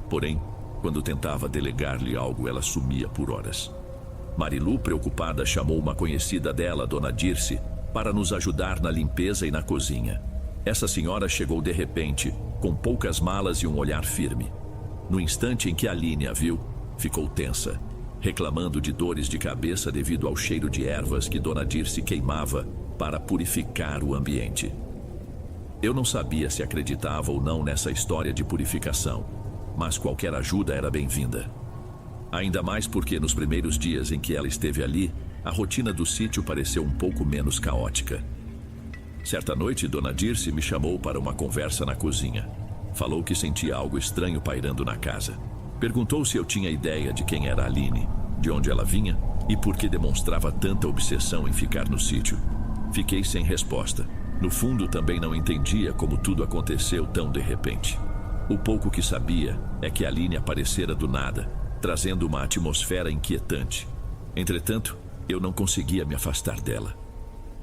Porém, quando tentava delegar-lhe algo, ela sumia por horas. Marilu, preocupada, chamou uma conhecida dela, Dona Dirce, para nos ajudar na limpeza e na cozinha. Essa senhora chegou de repente, com poucas malas e um olhar firme. No instante em que Aline a viu, ficou tensa, reclamando de dores de cabeça devido ao cheiro de ervas que Dona Dirce queimava para purificar o ambiente. Eu não sabia se acreditava ou não nessa história de purificação, mas qualquer ajuda era bem-vinda. Ainda mais porque nos primeiros dias em que ela esteve ali, a rotina do sítio pareceu um pouco menos caótica. Certa noite, Dona Dirce me chamou para uma conversa na cozinha. Falou que sentia algo estranho pairando na casa. Perguntou se eu tinha ideia de quem era Aline, de onde ela vinha e por que demonstrava tanta obsessão em ficar no sítio. Fiquei sem resposta. No fundo, também não entendia como tudo aconteceu tão de repente. O pouco que sabia é que Aline aparecera do nada, trazendo uma atmosfera inquietante. Entretanto, eu não conseguia me afastar dela.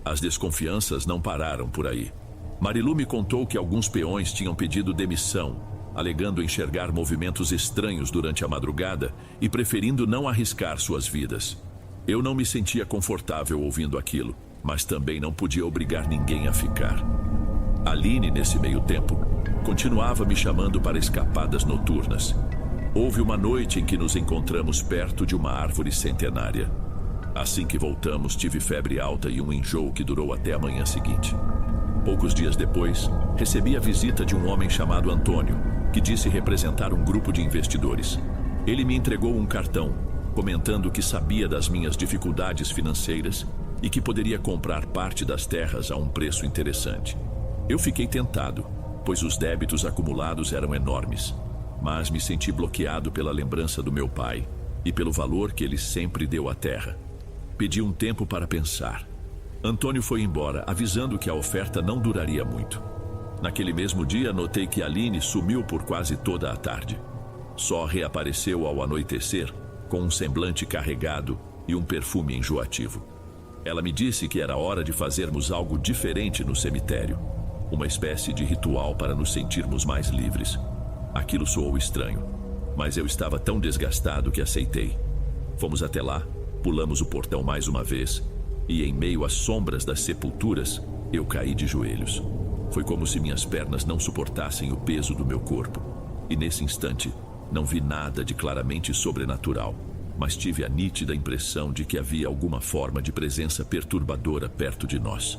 As desconfianças não pararam por aí. Marilu me contou que alguns peões tinham pedido demissão, alegando enxergar movimentos estranhos durante a madrugada e preferindo não arriscar suas vidas. Eu não me sentia confortável ouvindo aquilo, mas também não podia obrigar ninguém a ficar. Aline, nesse meio tempo, continuava me chamando para escapadas noturnas. Houve uma noite em que nos encontramos perto de uma árvore centenária. Assim que voltamos, tive febre alta e um enjoo que durou até a manhã seguinte. Poucos dias depois, recebi a visita de um homem chamado Antônio, que disse representar um grupo de investidores. Ele me entregou um cartão, comentando que sabia das minhas dificuldades financeiras e que poderia comprar parte das terras a um preço interessante. Eu fiquei tentado, pois os débitos acumulados eram enormes, mas me senti bloqueado pela lembrança do meu pai e pelo valor que ele sempre deu à terra. Pedi um tempo para pensar. Antônio foi embora, avisando que a oferta não duraria muito. Naquele mesmo dia, notei que Aline sumiu por quase toda a tarde. Só reapareceu ao anoitecer, com um semblante carregado e um perfume enjoativo. Ela me disse que era hora de fazermos algo diferente no cemitério, uma espécie de ritual para nos sentirmos mais livres. Aquilo soou estranho, mas eu estava tão desgastado que aceitei. Fomos até lá, pulamos o portão mais uma vez, e em meio às sombras das sepulturas, eu caí de joelhos. Foi como se minhas pernas não suportassem o peso do meu corpo, e nesse instante, não vi nada de claramente sobrenatural, mas tive a nítida impressão de que havia alguma forma de presença perturbadora perto de nós.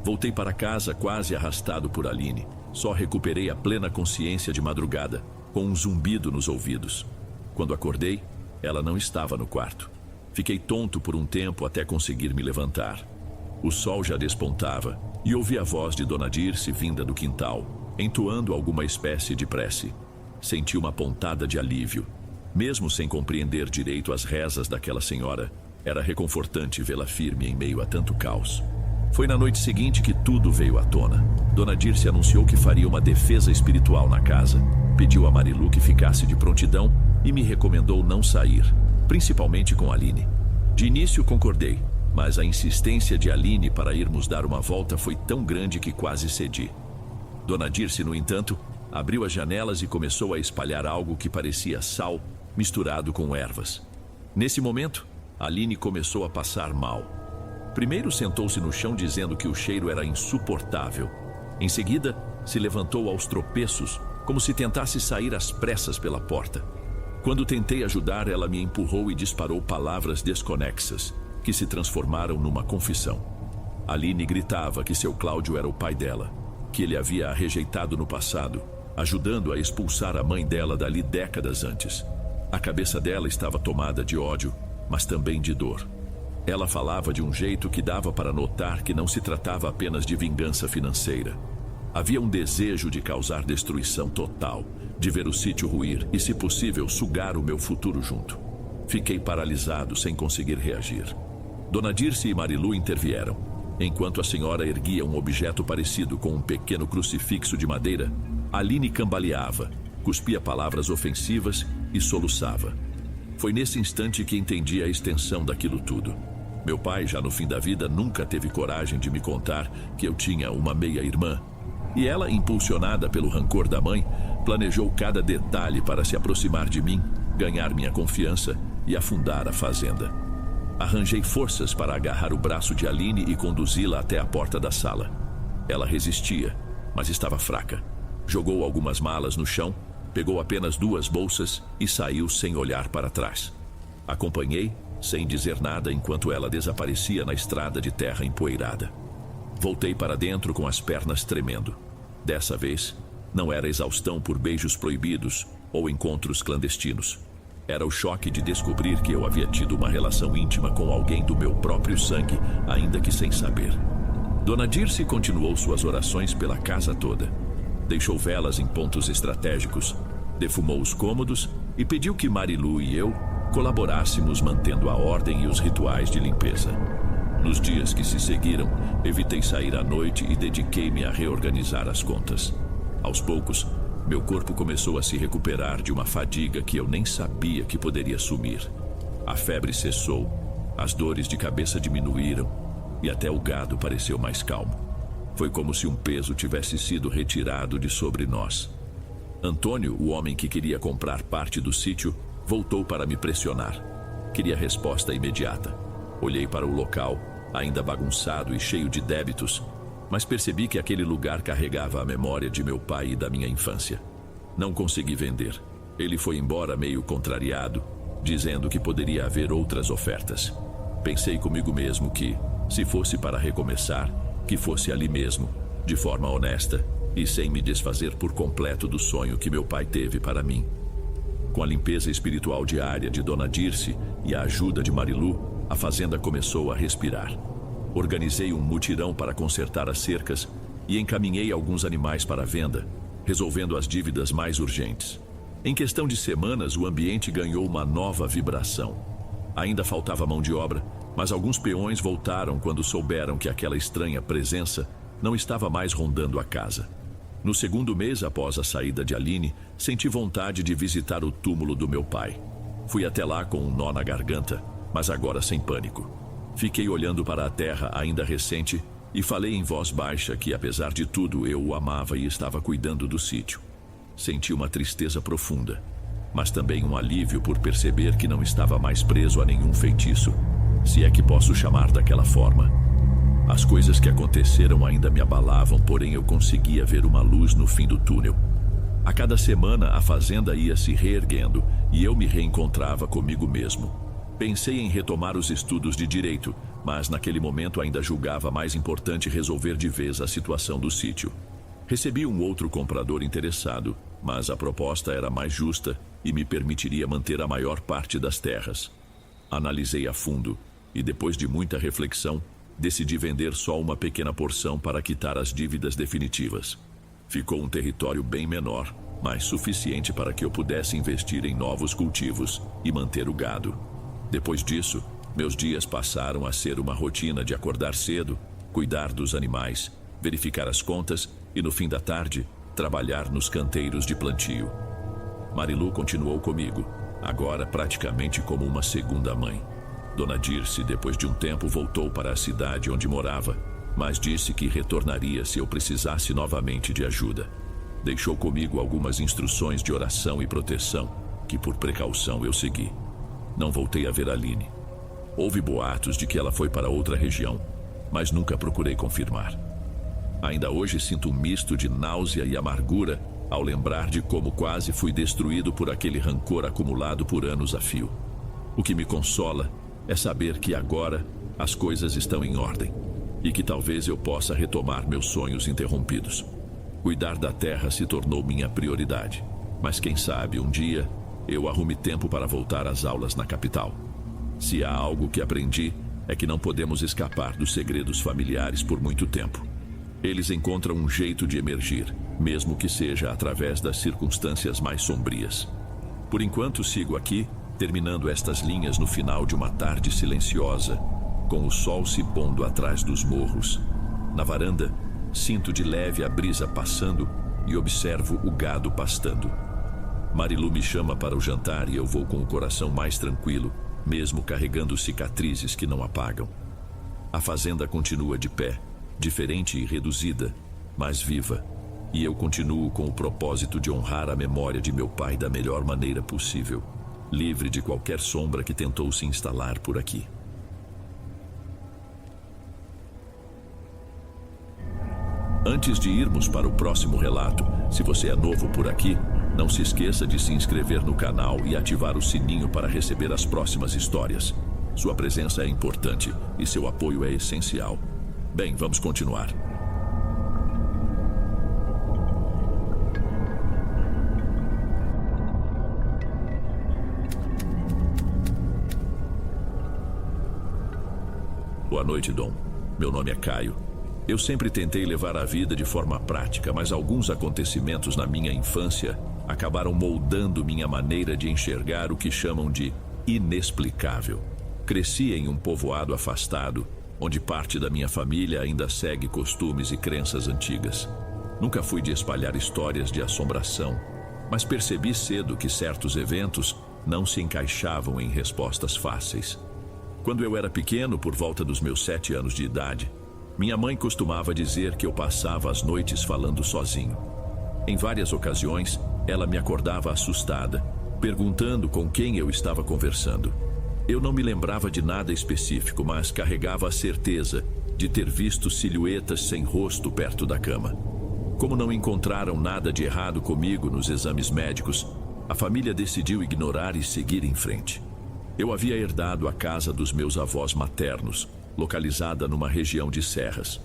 Voltei para casa quase arrastado por Aline. Só recuperei a plena consciência de madrugada, com um zumbido nos ouvidos. Quando acordei, ela não estava no quarto. Fiquei tonto por um tempo até conseguir me levantar. O sol já despontava e ouvi a voz de Dona Dirce vinda do quintal, entoando alguma espécie de prece. Senti uma pontada de alívio. Mesmo sem compreender direito as rezas daquela senhora, era reconfortante vê-la firme em meio a tanto caos. Foi na noite seguinte que tudo veio à tona. Dona Dirce anunciou que faria uma defesa espiritual na casa, pediu a Marilu que ficasse de prontidão e me recomendou não sair, principalmente com Aline. De início concordei, mas a insistência de Aline para irmos dar uma volta foi tão grande que quase cedi. Dona Dirce, no entanto, abriu as janelas e começou a espalhar algo que parecia sal misturado com ervas. Nesse momento, Aline começou a passar mal. Primeiro sentou-se no chão dizendo que o cheiro era insuportável. Em seguida, se levantou aos tropeços, como se tentasse sair às pressas pela porta. Quando tentei ajudar, ela me empurrou e disparou palavras desconexas, que se transformaram numa confissão. Aline gritava que seu Cláudio era o pai dela, que ele havia a rejeitado no passado, ajudando a expulsar a mãe dela dali décadas antes. A cabeça dela estava tomada de ódio, mas também de dor. Ela falava de um jeito que dava para notar que não se tratava apenas de vingança financeira. Havia um desejo de causar destruição total, de ver o sítio ruir e, se possível, sugar o meu futuro junto. Fiquei paralisado, sem conseguir reagir. Dona Dirce e Marilu intervieram. Enquanto a senhora erguia um objeto parecido com um pequeno crucifixo de madeira, Aline cambaleava, cuspia palavras ofensivas e soluçava. Foi nesse instante que entendi a extensão daquilo tudo. Meu pai, já no fim da vida, nunca teve coragem de me contar que eu tinha uma meia-irmã. E ela, impulsionada pelo rancor da mãe, planejou cada detalhe para se aproximar de mim, ganhar minha confiança e afundar a fazenda. Arranjei forças para agarrar o braço de Aline e conduzi-la até a porta da sala. Ela resistia, mas estava fraca. Jogou algumas malas no chão, pegou apenas 2 bolsas e saiu sem olhar para trás. Acompanhei, sem dizer nada, enquanto ela desaparecia na estrada de terra empoeirada. Voltei para dentro com as pernas tremendo. Dessa vez, não era exaustão por beijos proibidos ou encontros clandestinos. Era o choque de descobrir que eu havia tido uma relação íntima com alguém do meu próprio sangue, ainda que sem saber. Dona Dirce continuou suas orações pela casa toda. Deixou velas em pontos estratégicos, defumou os cômodos e pediu que Marilu e eu colaborássemos mantendo a ordem e os rituais de limpeza. Nos dias que se seguiram, evitei sair à noite e dediquei-me a reorganizar as contas. Aos poucos, meu corpo começou a se recuperar de uma fadiga que eu nem sabia que poderia sumir. A febre cessou, as dores de cabeça diminuíram e até o gado pareceu mais calmo. Foi como se um peso tivesse sido retirado de sobre nós. Antônio, o homem que queria comprar parte do sítio, voltou para me pressionar. Queria resposta imediata. Olhei para o local, ainda bagunçado e cheio de débitos, mas percebi que aquele lugar carregava a memória de meu pai e da minha infância. Não consegui vender. Ele foi embora meio contrariado, dizendo que poderia haver outras ofertas. Pensei comigo mesmo que, se fosse para recomeçar, que fosse ali mesmo, de forma honesta e sem me desfazer por completo do sonho que meu pai teve para mim. Com a limpeza espiritual diária de Dona Dirce e a ajuda de Marilu, a fazenda começou a respirar. Organizei um mutirão para consertar as cercas e encaminhei alguns animais para a venda, resolvendo as dívidas mais urgentes. Em questão de semanas, o ambiente ganhou uma nova vibração. Ainda faltava mão de obra, mas alguns peões voltaram quando souberam que aquela estranha presença não estava mais rondando a casa. No segundo mês após a saída de Aline, senti vontade de visitar o túmulo do meu pai. Fui até lá com um nó na garganta, mas agora sem pânico. Fiquei olhando para a terra ainda recente e falei em voz baixa que, apesar de tudo, eu o amava e estava cuidando do sítio. Senti uma tristeza profunda, mas também um alívio por perceber que não estava mais preso a nenhum feitiço, se é que posso chamar daquela forma. As coisas que aconteceram ainda me abalavam, porém eu conseguia ver uma luz no fim do túnel. A cada semana a fazenda ia se reerguendo e eu me reencontrava comigo mesmo. Pensei em retomar os estudos de direito, mas naquele momento ainda julgava mais importante resolver de vez a situação do sítio. Recebi um outro comprador interessado, mas a proposta era mais justa e me permitiria manter a maior parte das terras. Analisei a fundo e, depois de muita reflexão, decidi vender só uma pequena porção para quitar as dívidas definitivas. Ficou um território bem menor, mas suficiente para que eu pudesse investir em novos cultivos e manter o gado. Depois disso, meus dias passaram a ser uma rotina de acordar cedo, cuidar dos animais, verificar as contas e, no fim da tarde, trabalhar nos canteiros de plantio. Marilu continuou comigo, agora praticamente como uma segunda mãe. Dona Dirce, depois de um tempo, voltou para a cidade onde morava, mas disse que retornaria se eu precisasse novamente de ajuda. Deixou comigo algumas instruções de oração e proteção, que por precaução eu segui. Não voltei a ver Aline. Houve boatos de que ela foi para outra região, mas nunca procurei confirmar. Ainda hoje sinto um misto de náusea e amargura ao lembrar de como quase fui destruído por aquele rancor acumulado por anos a fio. O que me consola é saber que agora as coisas estão em ordem e que talvez eu possa retomar meus sonhos interrompidos. Cuidar da terra se tornou minha prioridade, mas quem sabe um dia eu arrume tempo para voltar às aulas na capital. Se há algo que aprendi, é que não podemos escapar dos segredos familiares por muito tempo. Eles encontram um jeito de emergir, mesmo que seja através das circunstâncias mais sombrias. Por enquanto sigo aqui, terminando estas linhas no final de uma tarde silenciosa, com o sol se pondo atrás dos morros. Na varanda, sinto de leve a brisa passando e observo o gado pastando. Marilu me chama para o jantar e eu vou com o coração mais tranquilo, mesmo carregando cicatrizes que não apagam. A fazenda continua de pé, diferente e reduzida, mas viva, e eu continuo com o propósito de honrar a memória de meu pai da melhor maneira possível, livre de qualquer sombra que tentou se instalar por aqui. Antes de irmos para o próximo relato, se você é novo por aqui, não se esqueça de se inscrever no canal e ativar o sininho para receber as próximas histórias. Sua presença é importante e seu apoio é essencial. Bem, vamos continuar. Boa noite, Dom. Meu nome é Caio. Eu sempre tentei levar a vida de forma prática, mas alguns acontecimentos na minha infância acabaram moldando minha maneira de enxergar o que chamam de inexplicável. Cresci em um povoado afastado, onde parte da minha família ainda segue costumes e crenças antigas. Nunca fui de espalhar histórias de assombração, mas percebi cedo que certos eventos não se encaixavam em respostas fáceis. Quando eu era pequeno, por volta dos meus 7 anos de idade, minha mãe costumava dizer que eu passava as noites falando sozinho. Em várias ocasiões, ela me acordava assustada, perguntando com quem eu estava conversando. Eu não me lembrava de nada específico, mas carregava a certeza de ter visto silhuetas sem rosto perto da cama. Como não encontraram nada de errado comigo nos exames médicos, a família decidiu ignorar e seguir em frente. Eu havia herdado a casa dos meus avós maternos, localizada numa região de serras.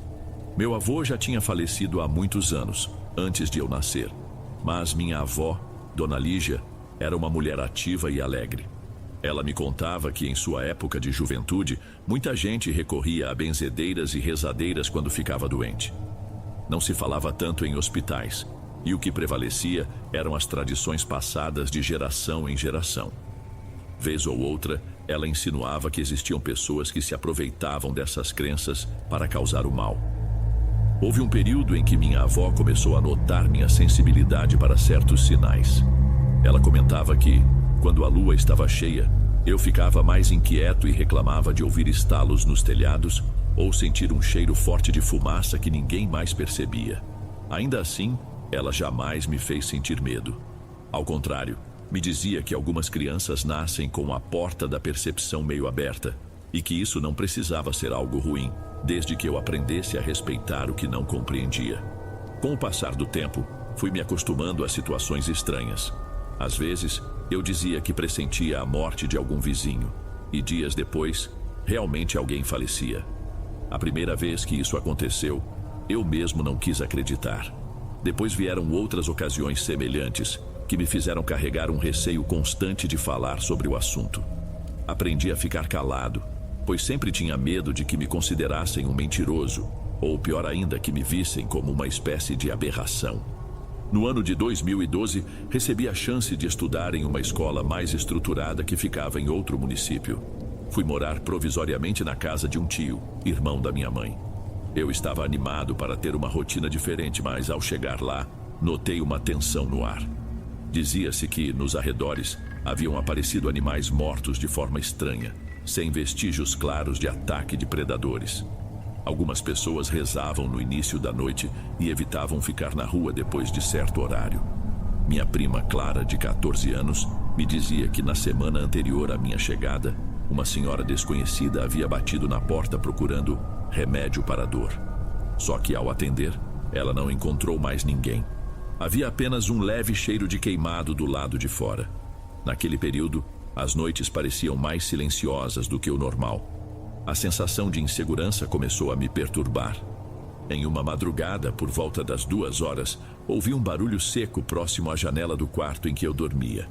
Meu avô já tinha falecido há muitos anos, antes de eu nascer, mas minha avó, Dona Lígia, era uma mulher ativa e alegre. Ela me contava que em sua época de juventude, muita gente recorria a benzedeiras e rezadeiras quando ficava doente. Não se falava tanto em hospitais, e o que prevalecia eram as tradições passadas de geração em geração. Vez ou outra, ela insinuava que existiam pessoas que se aproveitavam dessas crenças para causar o mal. Houve um período em que minha avó começou a notar minha sensibilidade para certos sinais. Ela comentava que, quando a lua estava cheia, eu ficava mais inquieto e reclamava de ouvir estalos nos telhados ou sentir um cheiro forte de fumaça que ninguém mais percebia. Ainda assim, ela jamais me fez sentir medo. Ao contrário, me dizia que algumas crianças nascem com a porta da percepção meio aberta e que isso não precisava ser algo ruim, desde que eu aprendesse a respeitar o que não compreendia. Com o passar do tempo, fui me acostumando a situações estranhas. Às vezes, eu dizia que pressentia a morte de algum vizinho, e dias depois, realmente alguém falecia. A primeira vez que isso aconteceu, eu mesmo não quis acreditar. Depois vieram outras ocasiões semelhantes, que me fizeram carregar um receio constante de falar sobre o assunto. Aprendi a ficar calado, pois sempre tinha medo de que me considerassem um mentiroso, ou pior ainda, que me vissem como uma espécie de aberração. No ano de 2012, recebi a chance de estudar em uma escola mais estruturada que ficava em outro município. Fui morar provisoriamente na casa de um tio, irmão da minha mãe. Eu estava animado para ter uma rotina diferente, mas ao chegar lá, notei uma tensão no ar. Dizia-se que, nos arredores, haviam aparecido animais mortos de forma estranha, sem vestígios claros de ataque de predadores. Algumas pessoas rezavam no início da noite e evitavam ficar na rua depois de certo horário. Minha prima Clara, de 14 anos, me dizia que na semana anterior à minha chegada, uma senhora desconhecida havia batido na porta procurando remédio para a dor. Só que ao atender, ela não encontrou mais ninguém. Havia apenas um leve cheiro de queimado do lado de fora. Naquele período, as noites pareciam mais silenciosas do que o normal. A sensação de insegurança começou a me perturbar. Em uma madrugada, por volta das 2 horas, ouvi um barulho seco próximo à janela do quarto em que eu dormia.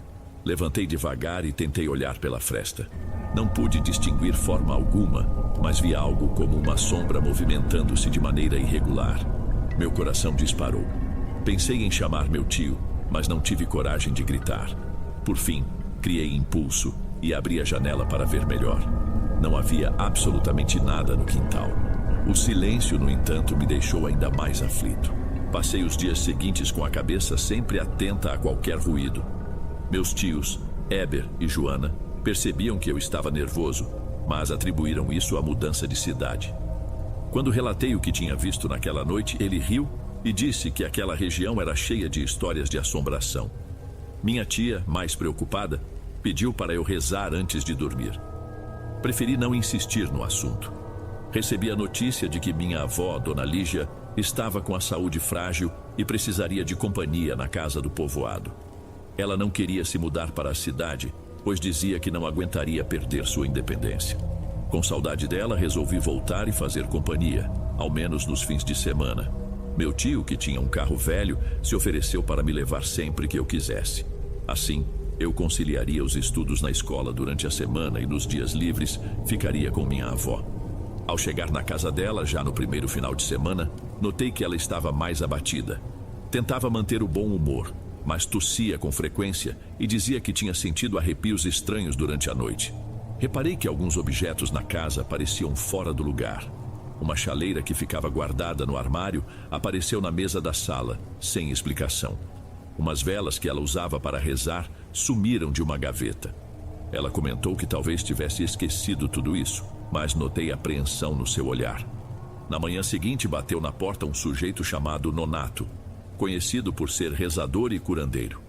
Levantei devagar e tentei olhar pela fresta. Não pude distinguir forma alguma, mas vi algo como uma sombra movimentando-se de maneira irregular. Meu coração disparou. Pensei em chamar meu tio, mas não tive coragem de gritar. Por fim, criei impulso e abri a janela para ver melhor. Não havia absolutamente nada no quintal. O silêncio, no entanto, me deixou ainda mais aflito. Passei os dias seguintes com a cabeça sempre atenta a qualquer ruído. Meus tios, Heber e Joana, percebiam que eu estava nervoso, mas atribuíram isso à mudança de cidade. Quando relatei o que tinha visto naquela noite, ele riu e disse que aquela região era cheia de histórias de assombração. Minha tia, mais preocupada, pediu para eu rezar antes de dormir. Preferi não insistir no assunto. Recebi a notícia de que minha avó, Dona Lígia, estava com a saúde frágil e precisaria de companhia na casa do povoado. Ela não queria se mudar para a cidade, pois dizia que não aguentaria perder sua independência. Com saudade dela, resolvi voltar e fazer companhia, ao menos nos fins de semana. Meu tio, que tinha um carro velho, se ofereceu para me levar sempre que eu quisesse. Assim, eu conciliaria os estudos na escola durante a semana e nos dias livres ficaria com minha avó. Ao chegar na casa dela, já no primeiro final de semana, notei que ela estava mais abatida. Tentava manter o bom humor, mas tossia com frequência e dizia que tinha sentido arrepios estranhos durante a noite. Reparei que alguns objetos na casa pareciam fora do lugar. Uma chaleira que ficava guardada no armário apareceu na mesa da sala, sem explicação. Umas velas que ela usava para rezar sumiram de uma gaveta. Ela comentou que talvez tivesse esquecido tudo isso, mas notei apreensão no seu olhar. Na manhã seguinte, bateu na porta um sujeito chamado Nonato, conhecido por ser rezador e curandeiro.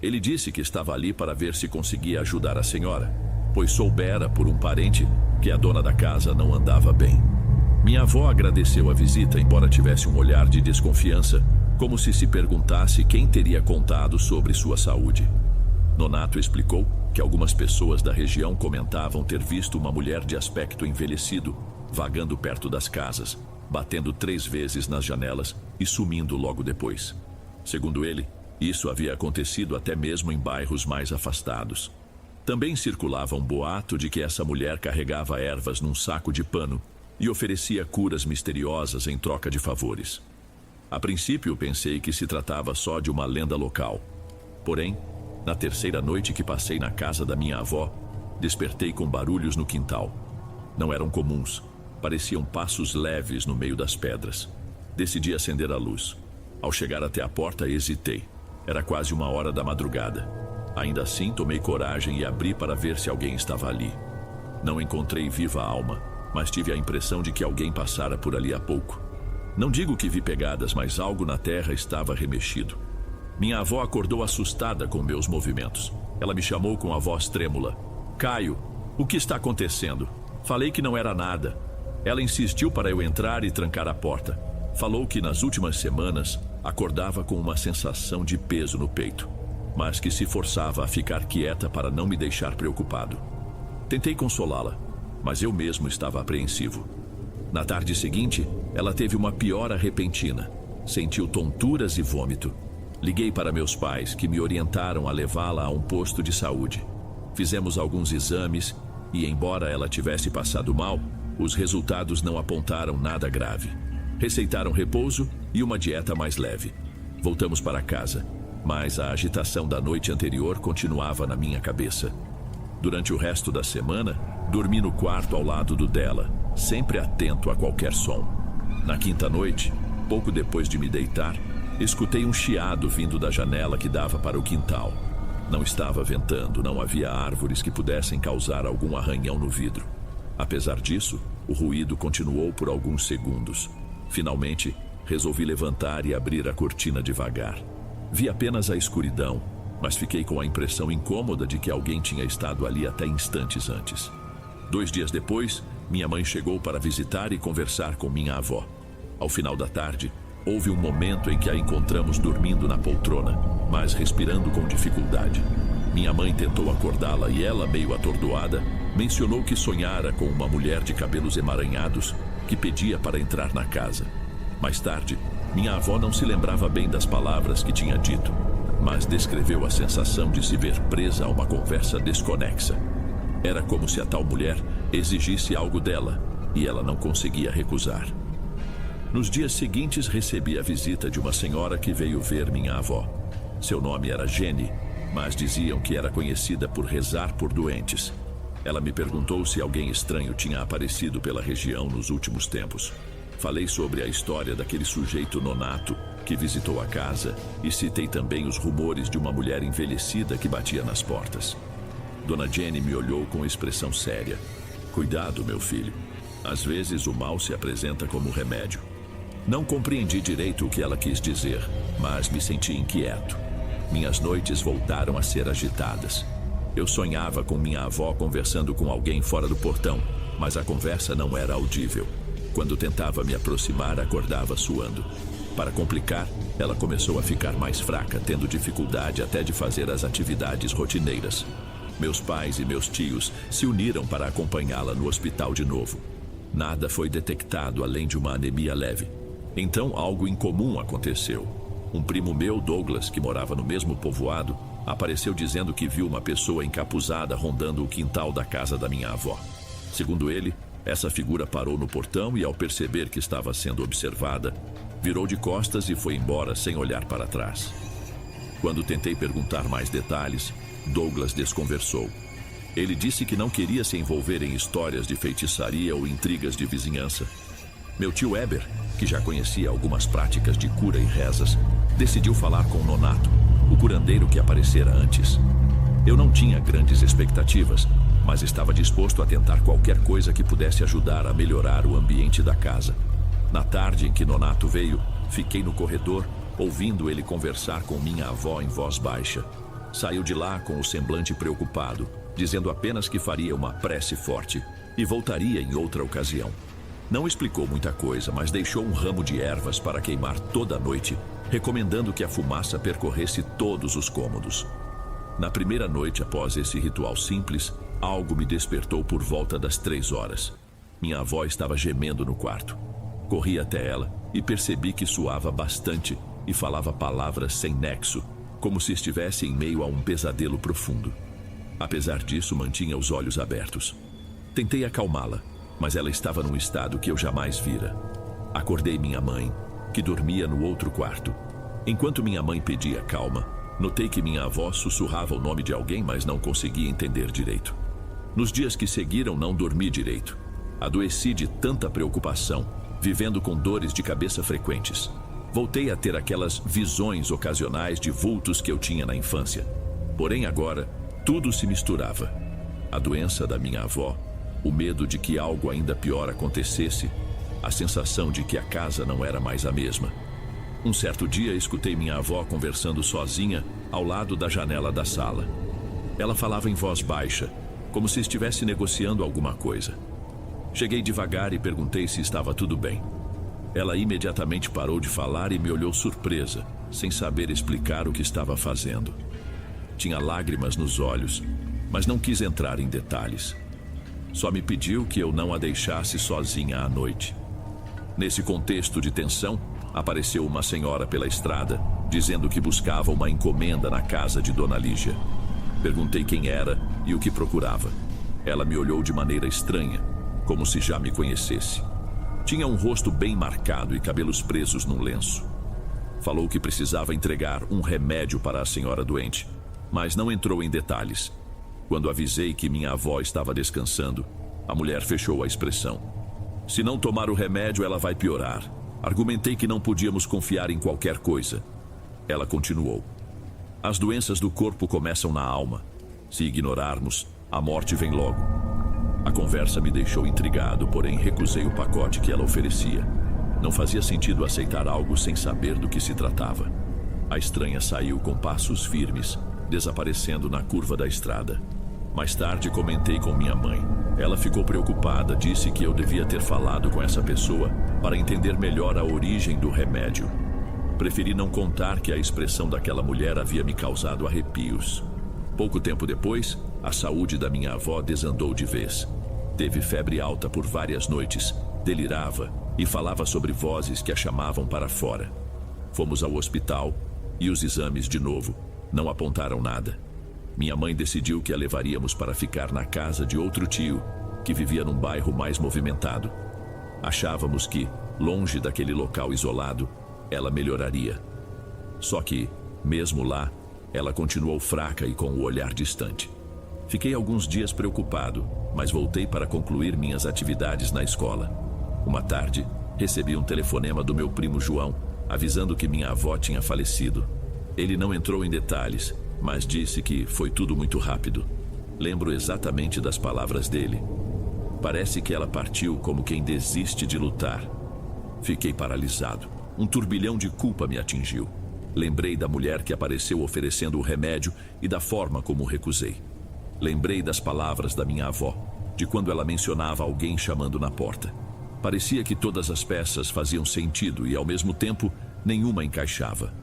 Ele disse que estava ali para ver se conseguia ajudar a senhora, pois soubera por um parente que a dona da casa não andava bem. Minha avó agradeceu a visita, embora tivesse um olhar de desconfiança, como se perguntasse quem teria contado sobre sua saúde. Nonato explicou que algumas pessoas da região comentavam ter visto uma mulher de aspecto envelhecido vagando perto das casas, batendo 3 vezes nas janelas e sumindo logo depois. Segundo ele, isso havia acontecido até mesmo em bairros mais afastados. Também circulava um boato de que essa mulher carregava ervas num saco de pano e oferecia curas misteriosas em troca de favores. A princípio, pensei que se tratava só de uma lenda local. Porém, na terceira noite que passei na casa da minha avó, despertei com barulhos no quintal. Não eram comuns, pareciam passos leves no meio das pedras. Decidi acender a luz. Ao chegar até a porta, hesitei. Era quase 1h da madrugada. Ainda assim, tomei coragem e abri para ver se alguém estava ali. Não encontrei viva alma, mas tive a impressão de que alguém passara por ali há pouco. Não digo que vi pegadas, mas algo na terra estava remexido. Minha avó acordou assustada com meus movimentos. Ela me chamou com a voz trêmula. Caio, o que está acontecendo? Falei que não era nada. Ela insistiu para eu entrar e trancar a porta. Falou que nas últimas semanas acordava com uma sensação de peso no peito, mas que se forçava a ficar quieta para não me deixar preocupado. Tentei consolá-la, mas eu mesmo estava apreensivo. Na tarde seguinte, ela teve uma piora repentina. Sentiu tonturas e vômito. Liguei para meus pais, que me orientaram a levá-la a um posto de saúde. Fizemos alguns exames e, embora ela tivesse passado mal, os resultados não apontaram nada grave. Receitaram repouso e uma dieta mais leve. Voltamos para casa, mas a agitação da noite anterior continuava na minha cabeça. Durante o resto da semana, dormi no quarto ao lado do dela, sempre atento a qualquer som. Na quinta noite, pouco depois de me deitar, escutei um chiado vindo da janela que dava para o quintal. Não estava ventando, não havia árvores que pudessem causar algum arranhão no vidro. Apesar disso, o ruído continuou por alguns segundos. Finalmente, resolvi levantar e abrir a cortina devagar. Vi apenas a escuridão, mas fiquei com a impressão incômoda de que alguém tinha estado ali até instantes antes. 2 dias depois, minha mãe chegou para visitar e conversar com minha avó. Ao final da tarde, houve um momento em que a encontramos dormindo na poltrona, mas respirando com dificuldade. Minha mãe tentou acordá-la e ela, meio atordoada, mencionou que sonhara com uma mulher de cabelos emaranhados que pedia para entrar na casa. Mais tarde, minha avó não se lembrava bem das palavras que tinha dito. mas descreveu a sensação de se ver presa a uma conversa desconexa. Era como se a tal mulher exigisse algo dela e ela não conseguia recusar. Nos dias seguintes, recebi a visita de uma senhora que veio ver minha avó. Seu nome era Jenny, mas diziam que era conhecida por rezar por doentes. Ela me perguntou se alguém estranho tinha aparecido pela região nos últimos tempos. Falei sobre a história daquele sujeito nonato que visitou a casa e citei também os rumores de uma mulher envelhecida que batia nas portas. Dona Jenny me olhou com expressão séria. Cuidado, meu filho. Às vezes o mal se apresenta como remédio. Não compreendi direito o que ela quis dizer, mas me senti inquieto. Minhas noites voltaram a ser agitadas. Eu sonhava com minha avó conversando com alguém fora do portão, mas a conversa não era audível. Quando tentava me aproximar, acordava suando. Para complicar, ela começou a ficar mais fraca, tendo dificuldade até de fazer as atividades rotineiras. Meus pais e meus tios se uniram para acompanhá-la no hospital de novo. Nada foi detectado além de uma anemia leve. Então algo incomum aconteceu. Um primo meu, Douglas, que morava no mesmo povoado, apareceu dizendo que viu uma pessoa encapuzada rondando o quintal da casa da minha avó. Segundo ele, essa figura parou no portão e, ao perceber que estava sendo observada, virou de costas e foi embora sem olhar para trás. Quando tentei perguntar mais detalhes, Douglas desconversou. Ele disse que não queria se envolver em histórias de feitiçaria ou intrigas de vizinhança. Meu tio Heber, que já conhecia algumas práticas de cura e rezas, decidiu falar com o nonato, o curandeiro que aparecera antes. Eu não tinha grandes expectativas, mas estava disposto a tentar qualquer coisa que pudesse ajudar a melhorar o ambiente da casa. Na tarde em que Nonato veio, fiquei no corredor, ouvindo ele conversar com minha avó em voz baixa. Saiu de lá com o semblante preocupado, dizendo apenas que faria uma prece forte e voltaria em outra ocasião. Não explicou muita coisa, mas deixou um ramo de ervas para queimar toda a noite, recomendando que a fumaça percorresse todos os cômodos. Na primeira noite após esse ritual simples, algo me despertou por volta das 3 horas. Minha avó estava gemendo no quarto. Corri até ela e percebi que suava bastante e falava palavras sem nexo, como se estivesse em meio a um pesadelo profundo. Apesar disso, mantinha os olhos abertos. Tentei acalmá-la, mas ela estava num estado que eu jamais vira. Acordei minha mãe, que dormia no outro quarto. Enquanto minha mãe pedia calma, notei que minha avó sussurrava o nome de alguém, mas não conseguia entender direito. Nos dias que seguiram, não dormi direito. Adoeci de tanta preocupação, vivendo com dores de cabeça frequentes. Voltei a ter aquelas visões ocasionais de vultos que eu tinha na infância. Porém, agora, tudo se misturava. A doença da minha avó, o medo de que algo ainda pior acontecesse, a sensação de que a casa não era mais a mesma. Um certo dia, escutei minha avó conversando sozinha ao lado da janela da sala. Ela falava em voz baixa, como se estivesse negociando alguma coisa. Cheguei devagar e perguntei se estava tudo bem. Ela imediatamente parou de falar e me olhou surpresa, sem saber explicar o que estava fazendo. Tinha lágrimas nos olhos, mas não quis entrar em detalhes. Só me pediu que eu não a deixasse sozinha à noite. Nesse contexto de tensão, apareceu uma senhora pela estrada, dizendo que buscava uma encomenda na casa de Dona Lígia. Perguntei quem era e o que procurava. Ela me olhou de maneira estranha, como se já me conhecesse. Tinha um rosto bem marcado e cabelos presos num lenço. Falou que precisava entregar um remédio para a senhora doente, mas não entrou em detalhes. Quando avisei que minha avó estava descansando, a mulher fechou a expressão. Se não tomar o remédio, ela vai piorar. Argumentei que não podíamos confiar em qualquer coisa. Ela continuou. As doenças do corpo começam na alma. Se ignorarmos, a morte vem logo. A conversa me deixou intrigado, porém recusei o pacote que ela oferecia. Não fazia sentido aceitar algo sem saber do que se tratava. A estranha saiu com passos firmes, desaparecendo na curva da estrada. Mais tarde comentei com minha mãe. Ela ficou preocupada, disse que eu devia ter falado com essa pessoa para entender melhor a origem do remédio. Preferi não contar que a expressão daquela mulher havia me causado arrepios. Pouco tempo depois, a saúde da minha avó desandou de vez. Teve febre alta por várias noites, delirava e falava sobre vozes que a chamavam para fora. Fomos ao hospital e os exames de novo Não apontaram nada. Minha mãe decidiu que a levaríamos para ficar na casa de outro tio, que vivia num bairro mais movimentado. Achávamos que, longe daquele local isolado, ela melhoraria. Só que, mesmo lá, ela continuou fraca e com o olhar distante. Fiquei alguns dias preocupado, mas voltei para concluir minhas atividades na escola. Uma tarde, recebi um telefonema do meu primo João, avisando que minha avó tinha falecido. Ele não entrou em detalhes, mas disse que foi tudo muito rápido. Lembro exatamente das palavras dele. Parece que ela partiu como quem desiste de lutar. Fiquei paralisado. Um turbilhão de culpa me atingiu. Lembrei da mulher que apareceu oferecendo o remédio e da forma como recusei. Lembrei das palavras da minha avó, de quando ela mencionava alguém chamando na porta. Parecia que todas as peças faziam sentido e, ao mesmo tempo, nenhuma encaixava.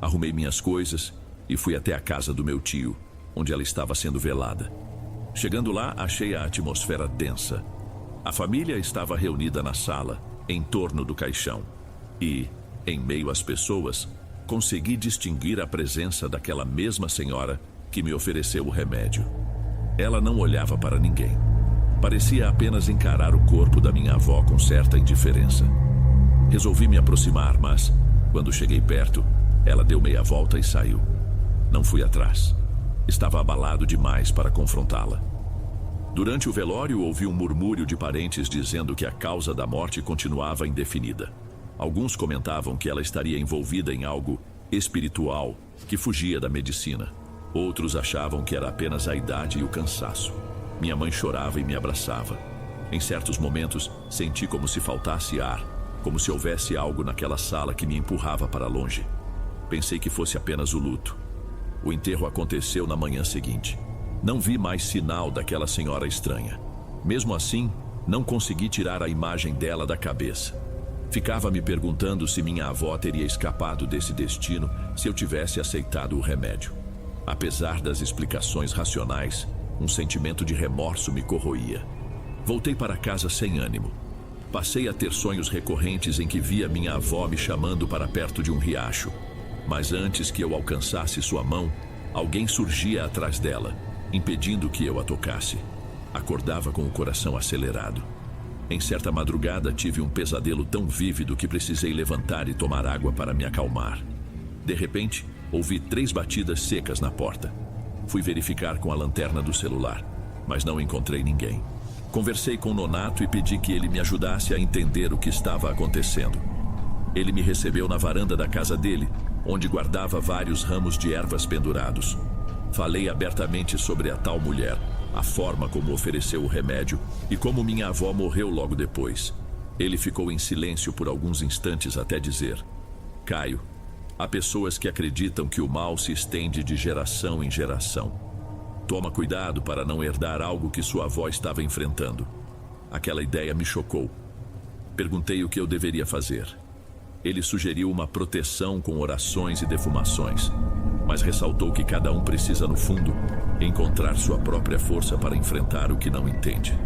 Arrumei minhas coisas e fui até a casa do meu tio, onde ela estava sendo velada. Chegando lá, achei a atmosfera densa. A família estava reunida na sala, em torno do caixão. E, em meio às pessoas, consegui distinguir a presença daquela mesma senhora que me ofereceu o remédio. Ela não olhava para ninguém. Parecia apenas encarar o corpo da minha avó com certa indiferença. Resolvi me aproximar, mas, quando cheguei perto, ela deu meia volta e saiu. Não fui atrás. Estava abalado demais para confrontá-la. Durante o velório, ouvi um murmúrio de parentes dizendo que a causa da morte continuava indefinida. Alguns comentavam que ela estaria envolvida em algo espiritual que fugia da medicina. Outros achavam que era apenas a idade e o cansaço. Minha mãe chorava e me abraçava. Em certos momentos, senti como se faltasse ar, como se houvesse algo naquela sala que me empurrava para longe. Pensei que fosse apenas o luto. O enterro aconteceu na manhã seguinte. Não vi mais sinal daquela senhora estranha. Mesmo assim, não consegui tirar a imagem dela da cabeça. Ficava me perguntando se minha avó teria escapado desse destino se eu tivesse aceitado o remédio. Apesar das explicações racionais, um sentimento de remorso me corroía. Voltei para casa sem ânimo. Passei a ter sonhos recorrentes em que via minha avó me chamando para perto de um riacho. Mas antes que eu alcançasse sua mão, alguém surgia atrás dela, impedindo que eu a tocasse. Acordava com o coração acelerado. Em certa madrugada tive um pesadelo tão vívido que precisei levantar e tomar água para me acalmar. De repente, ouvi 3 batidas secas na porta. Fui verificar com a lanterna do celular, mas não encontrei ninguém. Conversei com Nonato e pedi que ele me ajudasse a entender o que estava acontecendo. Ele me recebeu na varanda da casa dele, onde guardava vários ramos de ervas pendurados. Falei abertamente sobre a tal mulher, a forma como ofereceu o remédio e como minha avó morreu logo depois. Ele ficou em silêncio por alguns instantes até dizer: Caio, há pessoas que acreditam que o mal se estende de geração em geração. Toma cuidado para não herdar algo que sua avó estava enfrentando. Aquela ideia me chocou. Perguntei o que eu deveria fazer. Ele sugeriu uma proteção com orações e defumações, mas ressaltou que cada um precisa, no fundo, encontrar sua própria força para enfrentar o que não entende.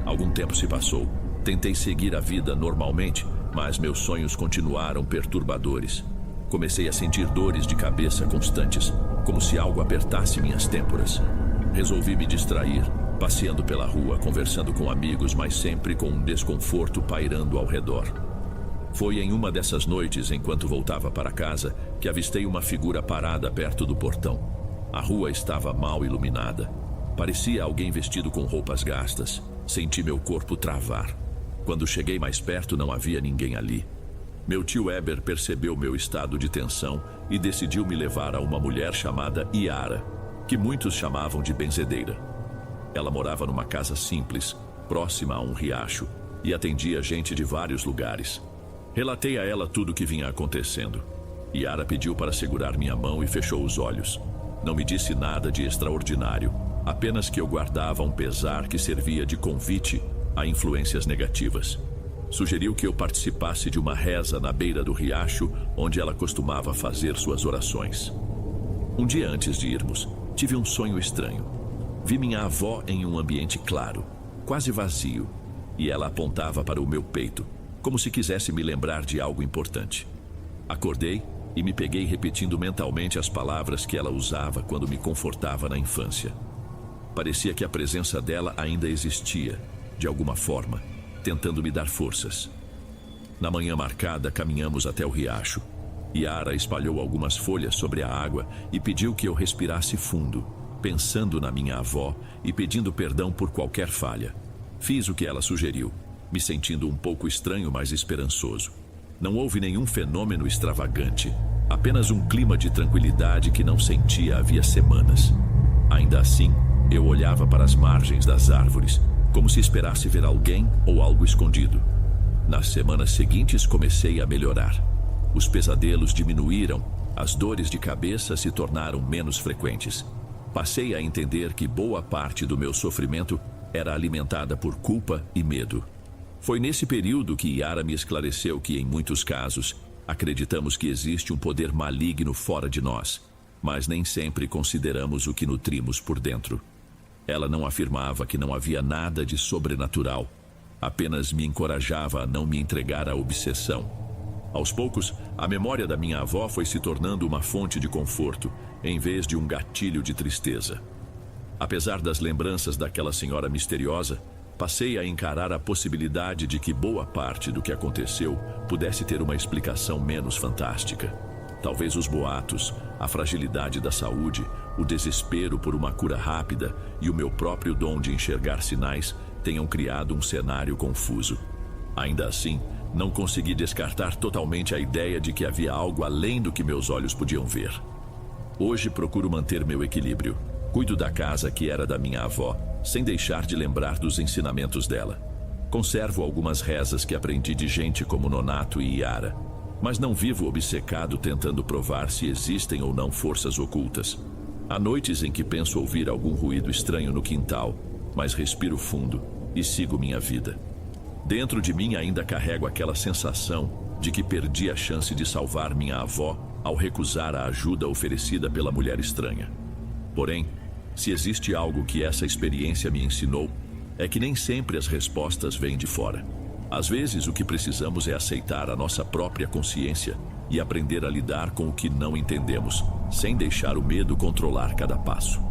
Algum tempo se passou. Tentei seguir a vida normalmente, mas meus sonhos continuaram perturbadores. Comecei a sentir dores de cabeça constantes, como se algo apertasse minhas têmporas. Resolvi me distrair, passeando pela rua, conversando com amigos, mas sempre com um desconforto pairando ao redor. Foi em uma dessas noites, enquanto voltava para casa, que avistei uma figura parada perto do portão. A rua estava mal iluminada. Parecia alguém vestido com roupas gastas. Senti meu corpo travar. Quando cheguei mais perto, não havia ninguém ali. Meu tio Eber percebeu meu estado de tensão e decidiu me levar a uma mulher chamada Iara, que muitos chamavam de benzedeira. Ela morava numa casa simples, próxima a um riacho, e atendia gente de vários lugares. Relatei a ela tudo o que vinha acontecendo. Iara pediu para segurar minha mão e fechou os olhos. Não me disse nada de extraordinário, apenas que eu guardava um pesar que servia de convite a influências negativas. Sugeriu que eu participasse de uma reza na beira do riacho, onde ela costumava fazer suas orações. Um dia antes de irmos, tive um sonho estranho. Vi minha avó em um ambiente claro, quase vazio, e ela apontava para o meu peito, como se quisesse me lembrar de algo importante. Acordei e me peguei repetindo mentalmente as palavras que ela usava quando me confortava na infância. Parecia que a presença dela ainda existia, de alguma forma, tentando me dar forças. Na manhã marcada, caminhamos até o riacho. Yara espalhou algumas folhas sobre a água e pediu que eu respirasse fundo, pensando na minha avó e pedindo perdão por qualquer falha. Fiz o que ela sugeriu, me sentindo um pouco estranho, mas esperançoso. Não houve nenhum fenômeno extravagante, apenas um clima de tranquilidade que não sentia havia semanas. Ainda assim, eu olhava para as margens das árvores, como se esperasse ver alguém ou algo escondido. Nas semanas seguintes comecei a melhorar. Os pesadelos diminuíram, as dores de cabeça se tornaram menos frequentes. Passei a entender que boa parte do meu sofrimento era alimentada por culpa e medo. Foi nesse período que Yara me esclareceu que, em muitos casos, acreditamos que existe um poder maligno fora de nós, mas nem sempre consideramos o que nutrimos por dentro. Ela não afirmava que não havia nada de sobrenatural, apenas me encorajava a não me entregar à obsessão. Aos poucos, a memória da minha avó foi se tornando uma fonte de conforto, em vez de um gatilho de tristeza. Apesar das lembranças daquela senhora misteriosa, passei a encarar a possibilidade de que boa parte do que aconteceu pudesse ter uma explicação menos fantástica. Talvez os boatos, a fragilidade da saúde, o desespero por uma cura rápida e o meu próprio dom de enxergar sinais tenham criado um cenário confuso. Ainda assim, não consegui descartar totalmente a ideia de que havia algo além do que meus olhos podiam ver. Hoje procuro manter meu equilíbrio. Cuido da casa que era da minha avó, sem deixar de lembrar dos ensinamentos dela. Conservo algumas rezas que aprendi de gente como Nonato e Yara, mas não vivo obcecado tentando provar se existem ou não forças ocultas. Há noites em que penso ouvir algum ruído estranho no quintal, mas respiro fundo e sigo minha vida. Dentro de mim ainda carrego aquela sensação de que perdi a chance de salvar minha avó ao recusar a ajuda oferecida pela mulher estranha. Porém, se existe algo que essa experiência me ensinou, é que nem sempre as respostas vêm de fora. Às vezes, o que precisamos é aceitar a nossa própria consciência e aprender a lidar com o que não entendemos, sem deixar o medo controlar cada passo.